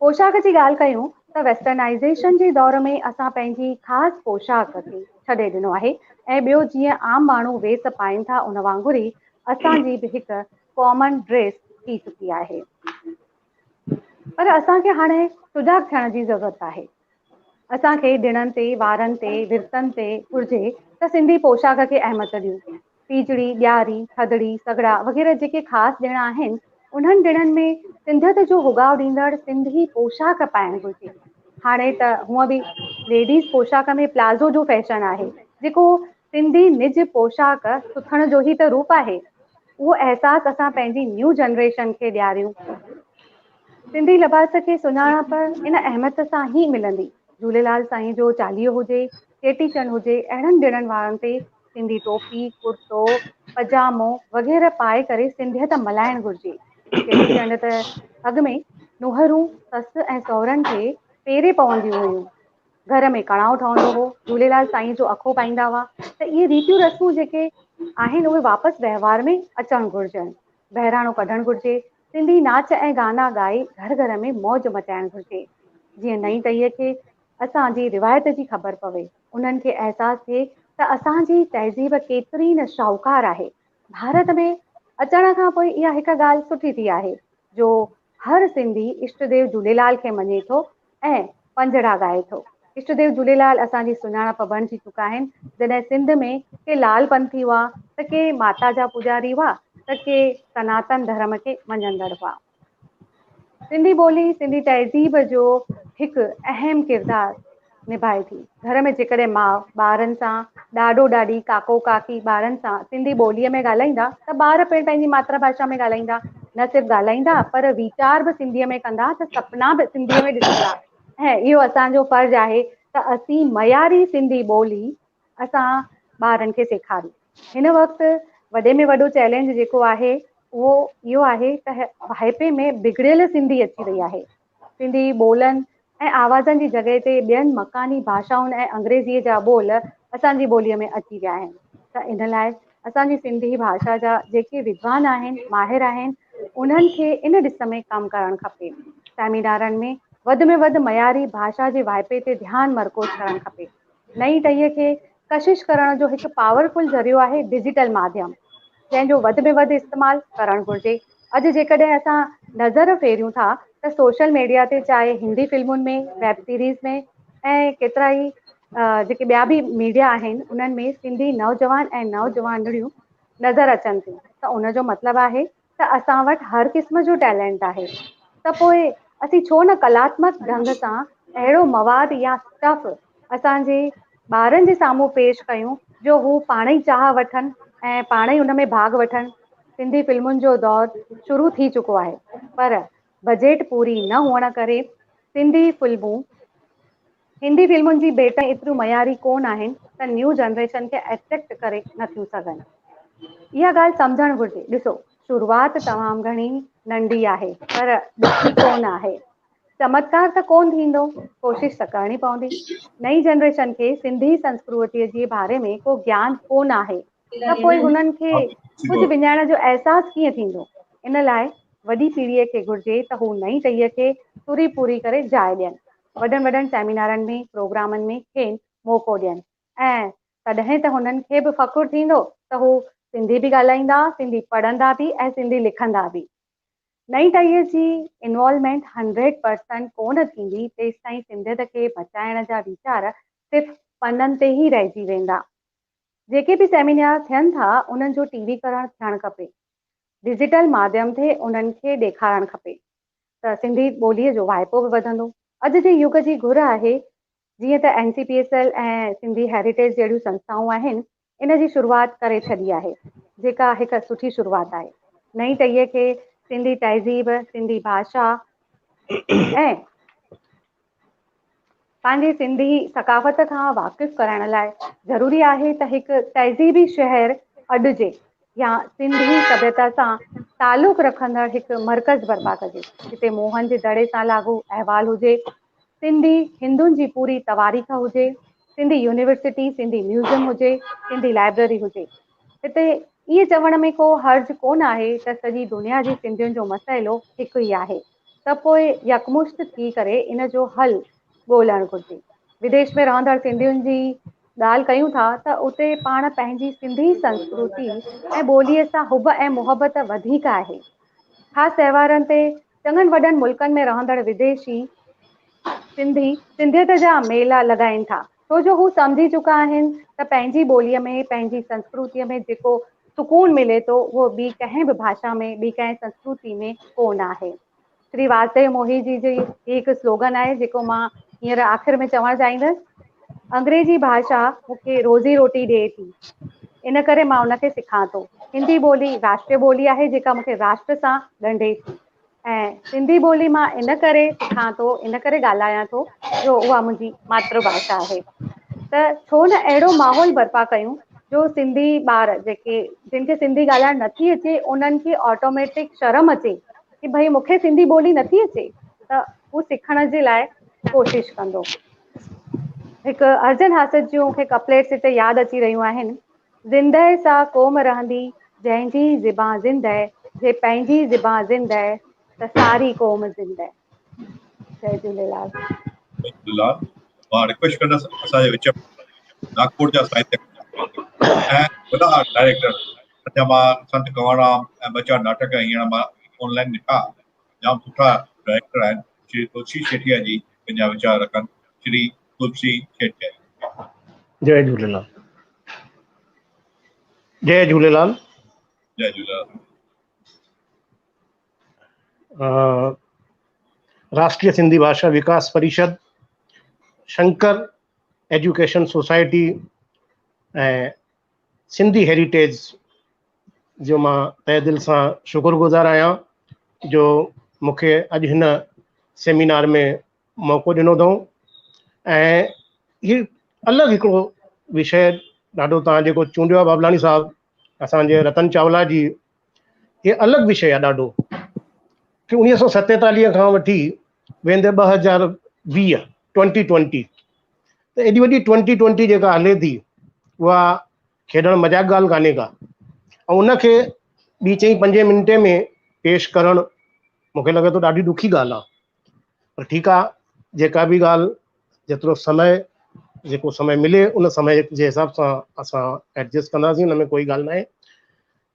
[SPEAKER 8] पोशाक जी ॻाल्हि कयूं त वेस्टर्नाइज़ेशन जे दौर में असां पंहिंजी ख़ासि पोशाक खे छॾे ॾिनो आहे ऐं ॿियो जीअं आम माण्हू वेस पाइनि था उन वांगुरु ई असांजी बि हिकु कॉमन ड्रेस थी चुकी आहे। पर असांखे हाणे सुजाॻ थियण जी ज़रूरत आहे। असांखे ॾिणनि ते, वारनि ते, विर्तनि ते घुर्जे त सिंधी पोशाक खे अहमियत ॾियूं। टीजड़ी, ॾियारी, थदड़ी, सगड़ा वग़ैरह जेके ख़ासि ॾिण आहिनि उन्हनि ॾिणनि में सिंधियत जो उगाव ॾींदड़ सिंधी पोशाक पाइणु घुरिजे। हाणे त हूअं बि लेडीज़ पोशाक में प्लाज़ो जो फैशन आहे, जेको सिंधी निज पोशाक सुथण जो ई त रूप आहे। उहो अहसासु असां पंहिंजी न्यू जनरेशन खे ॾियारियूं। सिंधी लिबास खे सुञाणप इन अहमियत सां ई मिलंदी। झूलेलाल साईं जो चालीहो हुजे, चेटीचंड हुजे, अहिड़नि ॾिणनि वारनि ते सिंधी टोपी, कुर्तो, पजामो वग़ैरह पाए करे सिंधियत मल्हाइणु घुरिजे। चेटीचंड त अॻु में नुंहरूं ससु ऐं सहुरनि खे पेरे पवंदियूं हुयूं। घर में कड़ाओ ठहंदो हो, झूलेलाल साईं जो अखो पाईंदा हुआ। त इहे रीतियूं रस्मूं जेके आहिनि उहे वापसि वहिंवार में अचणु घुरिजनि। बहिराणो कढणु घुरिजे। सिंधी नाच ऐं गाना ॻाए घर घर में मौज मचाइणु घुरिजे। जीअं नई टहीअ खे असांजी रिवायत जी ख़बर पवे, उन्हनि खे अहसासु थिए त असांजी तहज़ीब केतिरी न शाहूकार आहे। भारत में अचण खां पोइ इहा हिकु ॻाल्हि सुठी थी आहे जो हर सिंधी इष्टदेव झूलेलाल खे मञे थो ऐं पंजड़ा ॻाए थो। इष्टदेव झूलेलाल असांजी सुञाणप बणिजी चुका आहिनि। जॾहिं सिंध में के लाल पंथी हुआ त के माता जा पुॼारी हुआ त के सनातन धर्म खे मञंदड़ हुआ। सिंधी ॿोली सिंधी तहज़ीब जो हिकु अहम किरदारु निभाए थी। घर में जेकॾहिं माउ ॿारनि सां, ॾाॾो ॾाॾी, काको काकी ॿारनि सां सिंधी ॿोलीअ में ॻाल्हाईंदा त ॿार पिणु पंहिंजी मातृभाषा में ॻाल्हाईंदा। न सिर्फ़ु ॻाल्हाईंदा पर वीचार बि सिंधीअ में कंदा त सपना बि सिंधीअ में ॾिसंदा। ऐं इहो असांजो फर्ज़ु आहे त असीं मयारी सिंधी ॿोली असां ॿारनि खे सेखारियूं। हिन वक़्तु वॾे में वॾो चैलेंज जेको आहे उहो इहो आहे त हाइपे में बिगड़ियल सिंधी अची रही आहे। सिंधी ॿोलनि ऐं आवाज़नि जी जॻह ते ॿियनि मकानी भाषाउनि ऐं अंग्रेज़ीअ जा ॿोल असांजी ॿोलीअ में अची विया आहिनि। त इन लाइ असांजी सिंधी भाषा जा जेके विद्वान आहिनि, माहिर आहिनि, उन्हनि खे इन ॾिस में कमु करणु खपे। सेमिनारनि में वधि मयारी भाषा जे वाइपे ते ध्यानु मर्कोज़ करणु खपे। नई टहीअ खे कशिश करण जो हिकु पावरफुल ज़रियो आहे डिजिटल माध्यम, जंहिंजो वधि में वधि इस्तेमालु करणु घुरिजे। अॼु जेकॾहिं असां नज़र फेरियूं था त सोशल मीडिया ते चाहे हिंदी फिल्मुनि में, वेब सीरीज़ में ऐं केतिरा ई जेके ॿिया बि मीडिया आहिनि उन्हनि में सिंधी नौजवान ऐं नौजवानड़ियूं नज़र अचनि थियूं। त उनजो मतिलबु आहे त असां वटि हर क़िस्म जो टैलेंट आहे। त पोइ असीं छो न कलात्मक ढंग सां अहिड़ो मवाद या स्टफ असांजे ॿारनि जे साम्हूं पेश कयूं जो हू पाण ई चाह वठनि ऐं पाण ई उन में भाग वठनि। सिंधी फिल्मुनि जो दौर शुरू थी चुको आहे, पर बजेट पूरी न हुअण करे सिंधी फिल्मूं हिंदी फिल्मुनि जी भेट एतिरियूं मयारी कोन आहिनि त न्यू जनरेशन खे अट्रैक्ट करे नथियूं सघनि। इहा ॻाल्हि सम्झणु घुरिजे। ॾिसो, शुरूआति तमामु घणी नंढी आहे पर ॾुखी कोन आहे। चमत्कार त कोन थींदो, कोशिशि त करणी पवंदी। नई जनरेशन खे सिंधी संस्कृतीअ जे बारे में को ज्ञान कोन आहे त पोइ हुननि खे कुझु विञाइण जो अहसासु कीअं थींदो। इन लाइ वॾी पीढ़ीअ खे घुरिजे त हू नई टहीअ खे तुरी पूरी करे जाइ ॾियनि, वॾनि वॾनि सेमिनारनि में प्रोग्रामनि में खेनि मौक़ो ॾियनि ऐं तॾहिं त हुननि खे बि फ़ख़ुरु थींदो त हू सिंधी बि ॻाल्हाईंदा, सिंधी पढ़ंदा बि ऐं सिंधी लिखंदा बि। नई टहीअ जी इन्वॉल्वमेंट 100% कोन थींदी तेसि ताईं सिंधियत खे बचाइण जा वीचार सिर्फ़ु पननि ते ई रहिजी वेंदा। जेके बि सेमिनार थियनि था उन्हनि जो टीवीकरण थियणु खपे, डिजिटल माध्यम ते उन्हनि खे ॾेखारणु खपे त सिंधी ॿोलीअ जो वाइपो बि वधंदो। अॼु जे युग जी घुर आहे जीअं त NCPSL ऐं सिंधी हेरिटेज जहिड़ियूं संस्थाऊं आहिनि इन जी शुरूआति करे छॾी आहे, जेका हिकु सुठी शुरूआति आहे। नई टहीअ खे सिंधी तहज़ीब, सिंधी भाषा ऐं पंहिंजी सिंधी सकाफ़त खां वाक़ुफ़ु कराइण लाइ ज़रूरी आहे त हिकु तहज़ीबी शहर अॾिजे या सिंधी सभ्यता सां तालुक़ रखंदड़ हिकु मर्कज़ बर्पा कजे जिते मोहन जे दड़े सां लागू अहवाल हुजे, सिंधी हिंदुनि जी पूरी तवारीख़ हुजे, सिंधी यूनिवर्सिटी, सिंधी म्यूज़ियम हुजे, सिंधी लाइब्रेरी हुजे। हिते इहे चवण में को हर्ज कोन आहे त सॼी दुनिया जी सिंधियुनि जो मसइलो हिकु ई आहे त पोइ यकमुश्त थी करे इन जो हल ॻोल्हणु घुरिजे। विदेश में रहंदड़ सिंधियुनि जी ॻाल्हि कयूं था त उते पाण पंहिंजी सिंधी संस्कृति ऐं ॿोलीअ सां हुब ऐं मुहबत वधीक आहे। ख़ासि त्योहारनि ते चङनि वॾनि मुल्कनि में रहंदड़ विदेशी सिंधी सिंधियत जा मेला लॻाइनि था छो जो हू सम्झी चुका आहिनि त पंहिंजी ॿोलीअ में, पंहिंजी संस्कृतीअ में जेको सुकून मिले थो उहो ॿी कंहिं बि भाषा में, ॿी कंहिं संस्कृति में कोन आहे। श्री वासदेव मोही जी हिकु स्लोगन आहे जेको मां हींअर आख़िर में चवणु चाहींदसि, अंग्रेजी भाषा मूंखे रोज़ी रोटी ॾिए थी, इन करे मां उनखे सिखां थो। हिंदी ॿोली राष्ट्रीय ॿोली आहे जेका मूंखे राष्ट्र सां ॻंढे थी ऐं सिंधी ॿोली मां इन करे सिखां थो, इन करे ॻाल्हायां थो जो उहा मुंहिंजी मातृभाषा आहे। त छो न अहिड़ो माहौल बर्पा कयूं जो सिंधी ॿार जिनखे सिंधी ॻाल्हाइण नथी अचे उन्हनि खे ऑटोमेटिक शर्म अचे कि भई मूंखे सिंधी ॿोली नथी अचे त हू सिखण जे लाइ कोशिशि कंदो। हिकु अर्जन हासिद जूं मूंखे कपलेट्स हिते यादि अची रहियूं आहिनि। ज़िंदह सां क़ौम रहंदी जंहिंजी ज़िबां ज़िंदह, जे पंहिंजी ज़िबां ज़िंदह त सारी क़ौम ज़िंदह। जय झूलेलाल।
[SPEAKER 2] मां रिक्वेस्ट कंदसि असांजे विच में नागपुर जा साहित्यकार ऐं वॾा डायरेक्टर अञा मां संत कंवरराम ऐं ॿ चार नाटक हींअर मां ऑनलाइन ॾिठा, जाम सुठा डायरेक्टर आहिनि। श्री तुलसी शेटिया जी पंहिंजा वीचार रखनि। श्री तुलसी शेटिया।
[SPEAKER 9] जय झूलेलाल। जय झूलेलाल।
[SPEAKER 2] जय झूलेलाल।
[SPEAKER 9] राष्ट्रीय सिंधी भाषा विकास परिषद, शंकर एजुकेशन सोसाइटी ऐं सिंधी हेरिटेज जो मां तहे दिल सां शुक्रगुज़ार आहियां जो मूंखे अॼु हिन सेमिनार में मौक़ो ॾिनो अथऊं। ऐं हीउ अलॻि हिकिड़ो विषय ॾाढो तव्हां जेको चूंडियो आहे बाबलानी साहब, असांजे रतन चावला जी, हीउ अलॻि विषय आहे ॾाढो कि 1947 खां वठी वेंदे 2020 2020 त एॾी वॾी 2020 जेका हले थी उहा खेॾणु मज़ाक ॻाल्हि कान्हे का, ऐं उनखे ॿी चईं 5 मिंटे में पेश करणु मूंखे लॻे थो ॾाढी ॾुखी ॻाल्हि आहे। पर ठीकु आहे, जेका बि ॻाल्हि जेतिरो समय जेको समय मिले उन समय जे हिसाब सां असां एडजस्ट कंदासीं, हुन में कोई ॻाल्हि न आहे।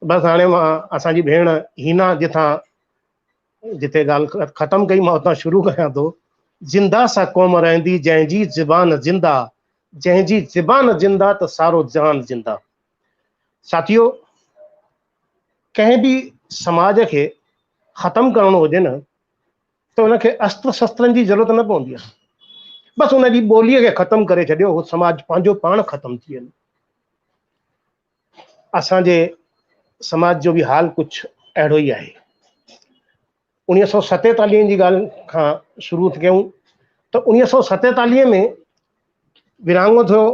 [SPEAKER 9] बसि हाणे मां असांजी भेण हीना जिथां जिथे ॻाल्हि ख़तमु कई मां उतां शुरू कयां थो। जिंदा सा क़ौम रहंदी जंहिंजी ज़बान जिंदा, जंहिंजी ज़बान जिंदा त सारो जान जिंदा। साथियो, कंहिं बि समाज खे ख़तमु करणो हुजे न त उनखे अस्त्र शस्त्रनि जी ज़रूरत न पवंदी आहे। बसि उन जी ॿोलीअ खे ख़तमु करे छॾियो, उहो समाज पंहिंजो पाण ख़तमु थी वेंदो। असांजे समाज जो बि हाल कुझु अहिड़ो ई आहे। 1947 जी ॻाल्हि खां शुरू कयूं त 1947 में विरहाङो थियो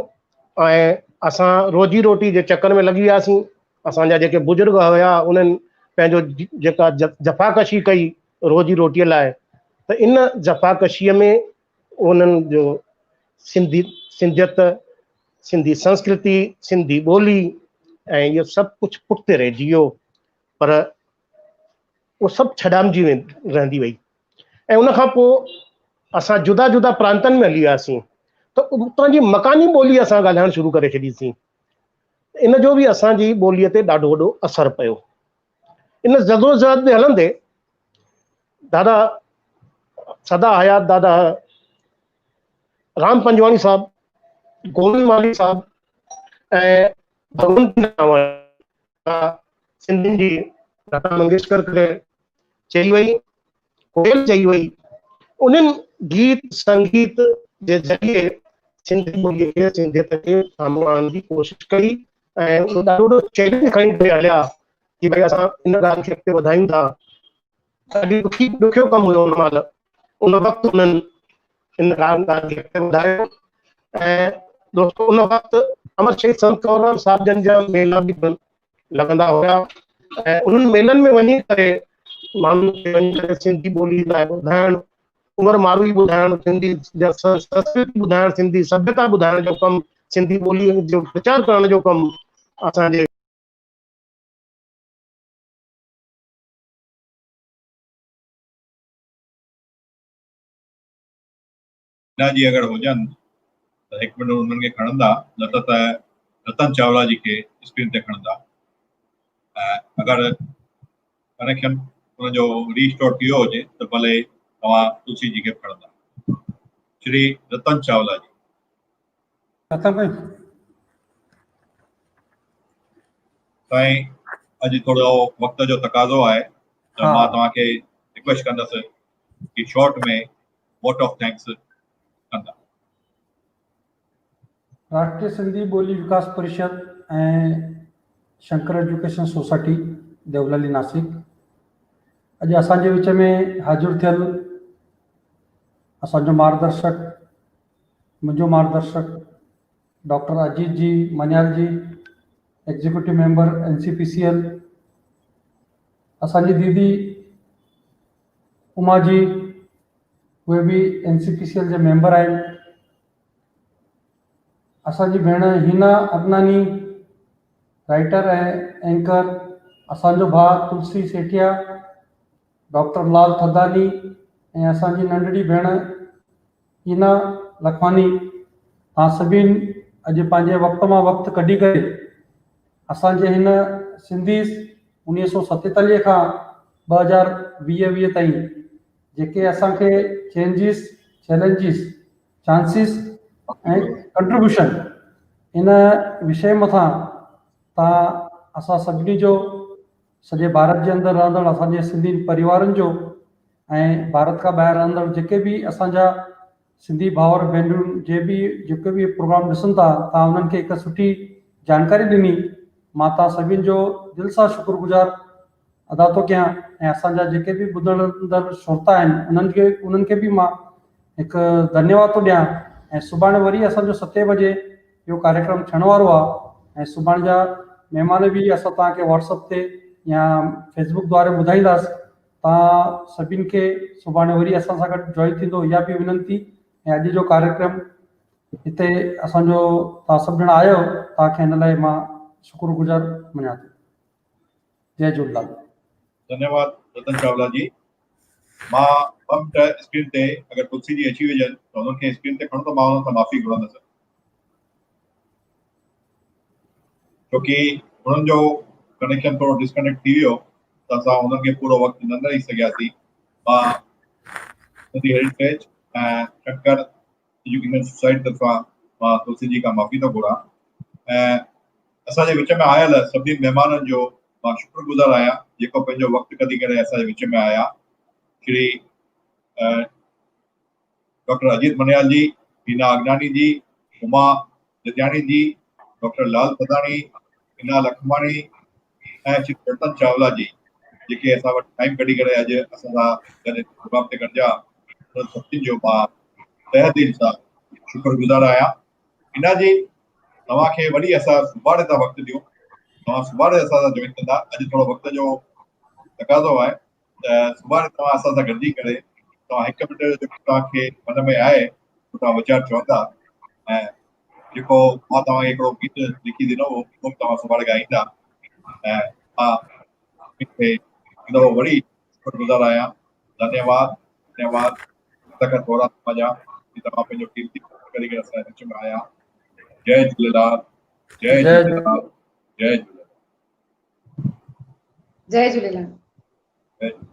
[SPEAKER 9] ऐं असां रोजी रोटी जे चकर में लॻी वियासीं। असांजा जेके बुज़ुर्ग हुया उन्हनि पंहिंजो जेका जफ़ाकशी कई रोजी रोटीअ लाइ, त इन जफ़ाकशीअ में उन्हनि जो सिंधियत, सिंधी संस्कृति, सिंधी ॿोली ऐं इहो सभु कुझु पुठिते रहिजी वियो। पर उहो सभु छॾामिजी रहंदी वई ऐं उनखां पोइ असां जुदा जुदा प्रांतनि में हली वियासीं त उतां जी मकानी ॿोली असां ॻाल्हाइणु शुरू करे छॾीसीं। इन जो बि असांजी ॿोलीअ ते ॾाढो वॾो असरु पियो। इन जदोजहद में हलंदे दादा सदा हयात दादा राम पंजवाणी साहब, गोविंद माली साहब ऐं भगवंत सिंधियुनि जी लता मंगेशकर करे चई वई, कोयल चई वई। उन्हनि गीत संगीत जे ज़रिए सिंधी ॿोलीअ खे, सिंधियत खे साम्हूं आणण जी कोशिशि कई ऐं ॾाढो वॾो चैलेंज खणी करे हलिया कि भई असां इन ॻाल्हि खे अॻिते वधायूं था। ॾाढी ॾुखियो कमु हुयो उन महिल। उन वक़्तु उन्हनि इन ॻाल्हि खे अॻिते वधायो ऐं दोस्तो उन वक़्तु अमर शहीद संत कंवरराम साहिब जन जा मेला बि लॻंदा हुया ऐं उन्हनि मेलनि में वञी करे माण्हुनि खे वञी करे सिंधी ॿोली लाइ ॿुधाइणु, उमर मारूई ॿुधाइणु, सिंधी संस्कृति ॿुधाइणु, सिंधी सभ्यता ॿुधाइण जो कमु, सिंधी ॿोलीअ जो प्रचार करण जो कमु असांजे
[SPEAKER 2] जी अगरि हुजनि त हिकु मिनट उन्हनि खे खणंदा, न त रतन चावला जी खे स्क्रीन ते खणंदा। ऐं अगरि कनेक्शन हुनजो रीस्टोर थी वियो हुजे त भले तव्हां तुलसी जी खे खणंदा। श्री रतन चावला जी। साईं, अॼु थोरो वक़्त जो तक़ाज़ो आहे त मां तव्हांखे रिक्वेस्ट कंदुसि कि शॉर्ट में वोट ऑफ थैंक्स कंदा।
[SPEAKER 4] राष्ट्रीय सिंधी ॿोली विकास परिषद ऐं शंकर एजुकेशन सोसाइटी देवलाली नासिक अॼु असांजे विच में हाज़िर थियल असांजो मार्गदर्शक, मुंहिंजो मार्गदर्शक डॉक्टर अजीत जी मनियाल जी, एग्जीक्यूटिव मेंबर NCPCL, असांजी दीदी उमा जी, उहे बि NCPCL जे मेंबर आहिनि। असांजी भेण हिना अगनानी, राइटर ऐं एंकर, असांजो भाउ तुलसी सेठिया, डॉक्टर लाल थदानी ऐं असांजी नंढड़ी भेण हिना लखवानी। तव्हां सभिनी अॼु पंहिंजे वक़्त मां वक़्तु कढी करे असांजे हिन सिंधी 1947 खां 2020 ताईं जेके असांखे चेंजिस, चैलेंजिस, चांसिस ऐं कंट्रीब्यूशन इन विषय मथां तव्हां असां सभिनी जो, सॼे भारत जे अंदरि रहंदड़ असांजे सिंधी परिवारनि जो ऐं भारत खां ॿाहिरि रहंदड़ जेके बि असांजा सिंधी भाउर भेनरुनि जे बि जेके बि प्रोग्राम ॾिसनि था, तव्हां उन्हनि खे हिकु सुठी जानकारी ॾिनी। मां तव्हां सभिनी जो दिलि सां शुक्रगुज़ार अदा थो कयां ऐं असांजा जेके बि ॿुधंदड़ श्रोता आहिनि उन्हनि खे बि मां हिकु धन्यवाद थो ॾियां। ऐं सुभाणे वरी असांजो 7 बजे इहो कार्यक्रम थियण वारो आहे ऐं सुभाणे जा महिमान बि असां तव्हांखे WhatsApp ते या Facebook द्वारा ॿुधाईंदासीं। तव्हां सभिनि खे सुभाणे वरी असां सां गॾु जॉइन थींदो, इहा बि विनंती। ऐं अॼु जो कार्यक्रम हिते असांजो तव्हां सभु ॼणा आयो, तव्हांखे हिन लाइ मां शुक्रगुज़ार मञा थो। जय झूलेलाल।
[SPEAKER 2] धन्यवाद रतन चावला जी। मां ॿ मिंट स्क्रीन ते अगरि तुलसी जी अची वञनि त हुननि खे स्क्रीन ते खणो त मां हुननि सां माफ़ी घुरंदुसि, छोकी हुननि जो कनेक्शन थोरो डिस्कनेक्ट थी वियो त असां हुननि खे पूरो वक़्तु न ॾेई सघियासीं। मां सिंधी हेरिटेज ऐं शंकर एजुकेशन सोसाइटी तरफ़ां मां तुलसी जी खां माफ़ी थो घुरां ऐं असांजे विच में आयल सभिनी महिमाननि जो मां शुक्रगुज़ार आहियां जेको पंहिंजो वक़्तु कढी करे असांजे विच में आया। श्री डॉक्टर अजीत मनियाल जी, हीना अगनानी जी, उमा जतियाणी जी, डॉक्टर लाल पदाणी, हीना लखमाणी ऐं श्री रतन चावला जी जेके असां वटि टाइम कढी करे अॼु असां सां गॾु प्रोग्राम ते गॾिजा, उन्हनि सभिनी जो मां तहे दिलि सां शुक्रगुज़ार आहियां। हिना जी तव्हांखे वरी असां सुभाणे था वक़्तु ॾियूं, तव्हां सुभाणे असां सां जॉइन कंदा। अॼु थोरो वक़्त जो तक़ाज़ो आहे त सुभाणे तव्हां असां सां गॾिजी करे तव्हां हिकु मिंट जो जेको तव्हांखे मन में आहे उहो तव्हां वीचार चवंदा ऐं जेको मां तव्हांखे हिकिड़ो गीत लिखी ॾिनो उहो तव्हां सुभाणे ॻाईंदा ऐं मां हिकु दफ़ो वरी शुक्रगुज़ार आहियां। धन्यवाद धन्यवाद। तक थोरा तव्हांजा कि तव्हां पंहिंजो कीमती वक़्तु कढी करे असांजे विच में आया। जय झूलेलाल, जय
[SPEAKER 4] जय
[SPEAKER 2] झूलेलाल, जय झूलेलाल,
[SPEAKER 3] जय झूलेलाल।
[SPEAKER 2] जय झूलेलाल।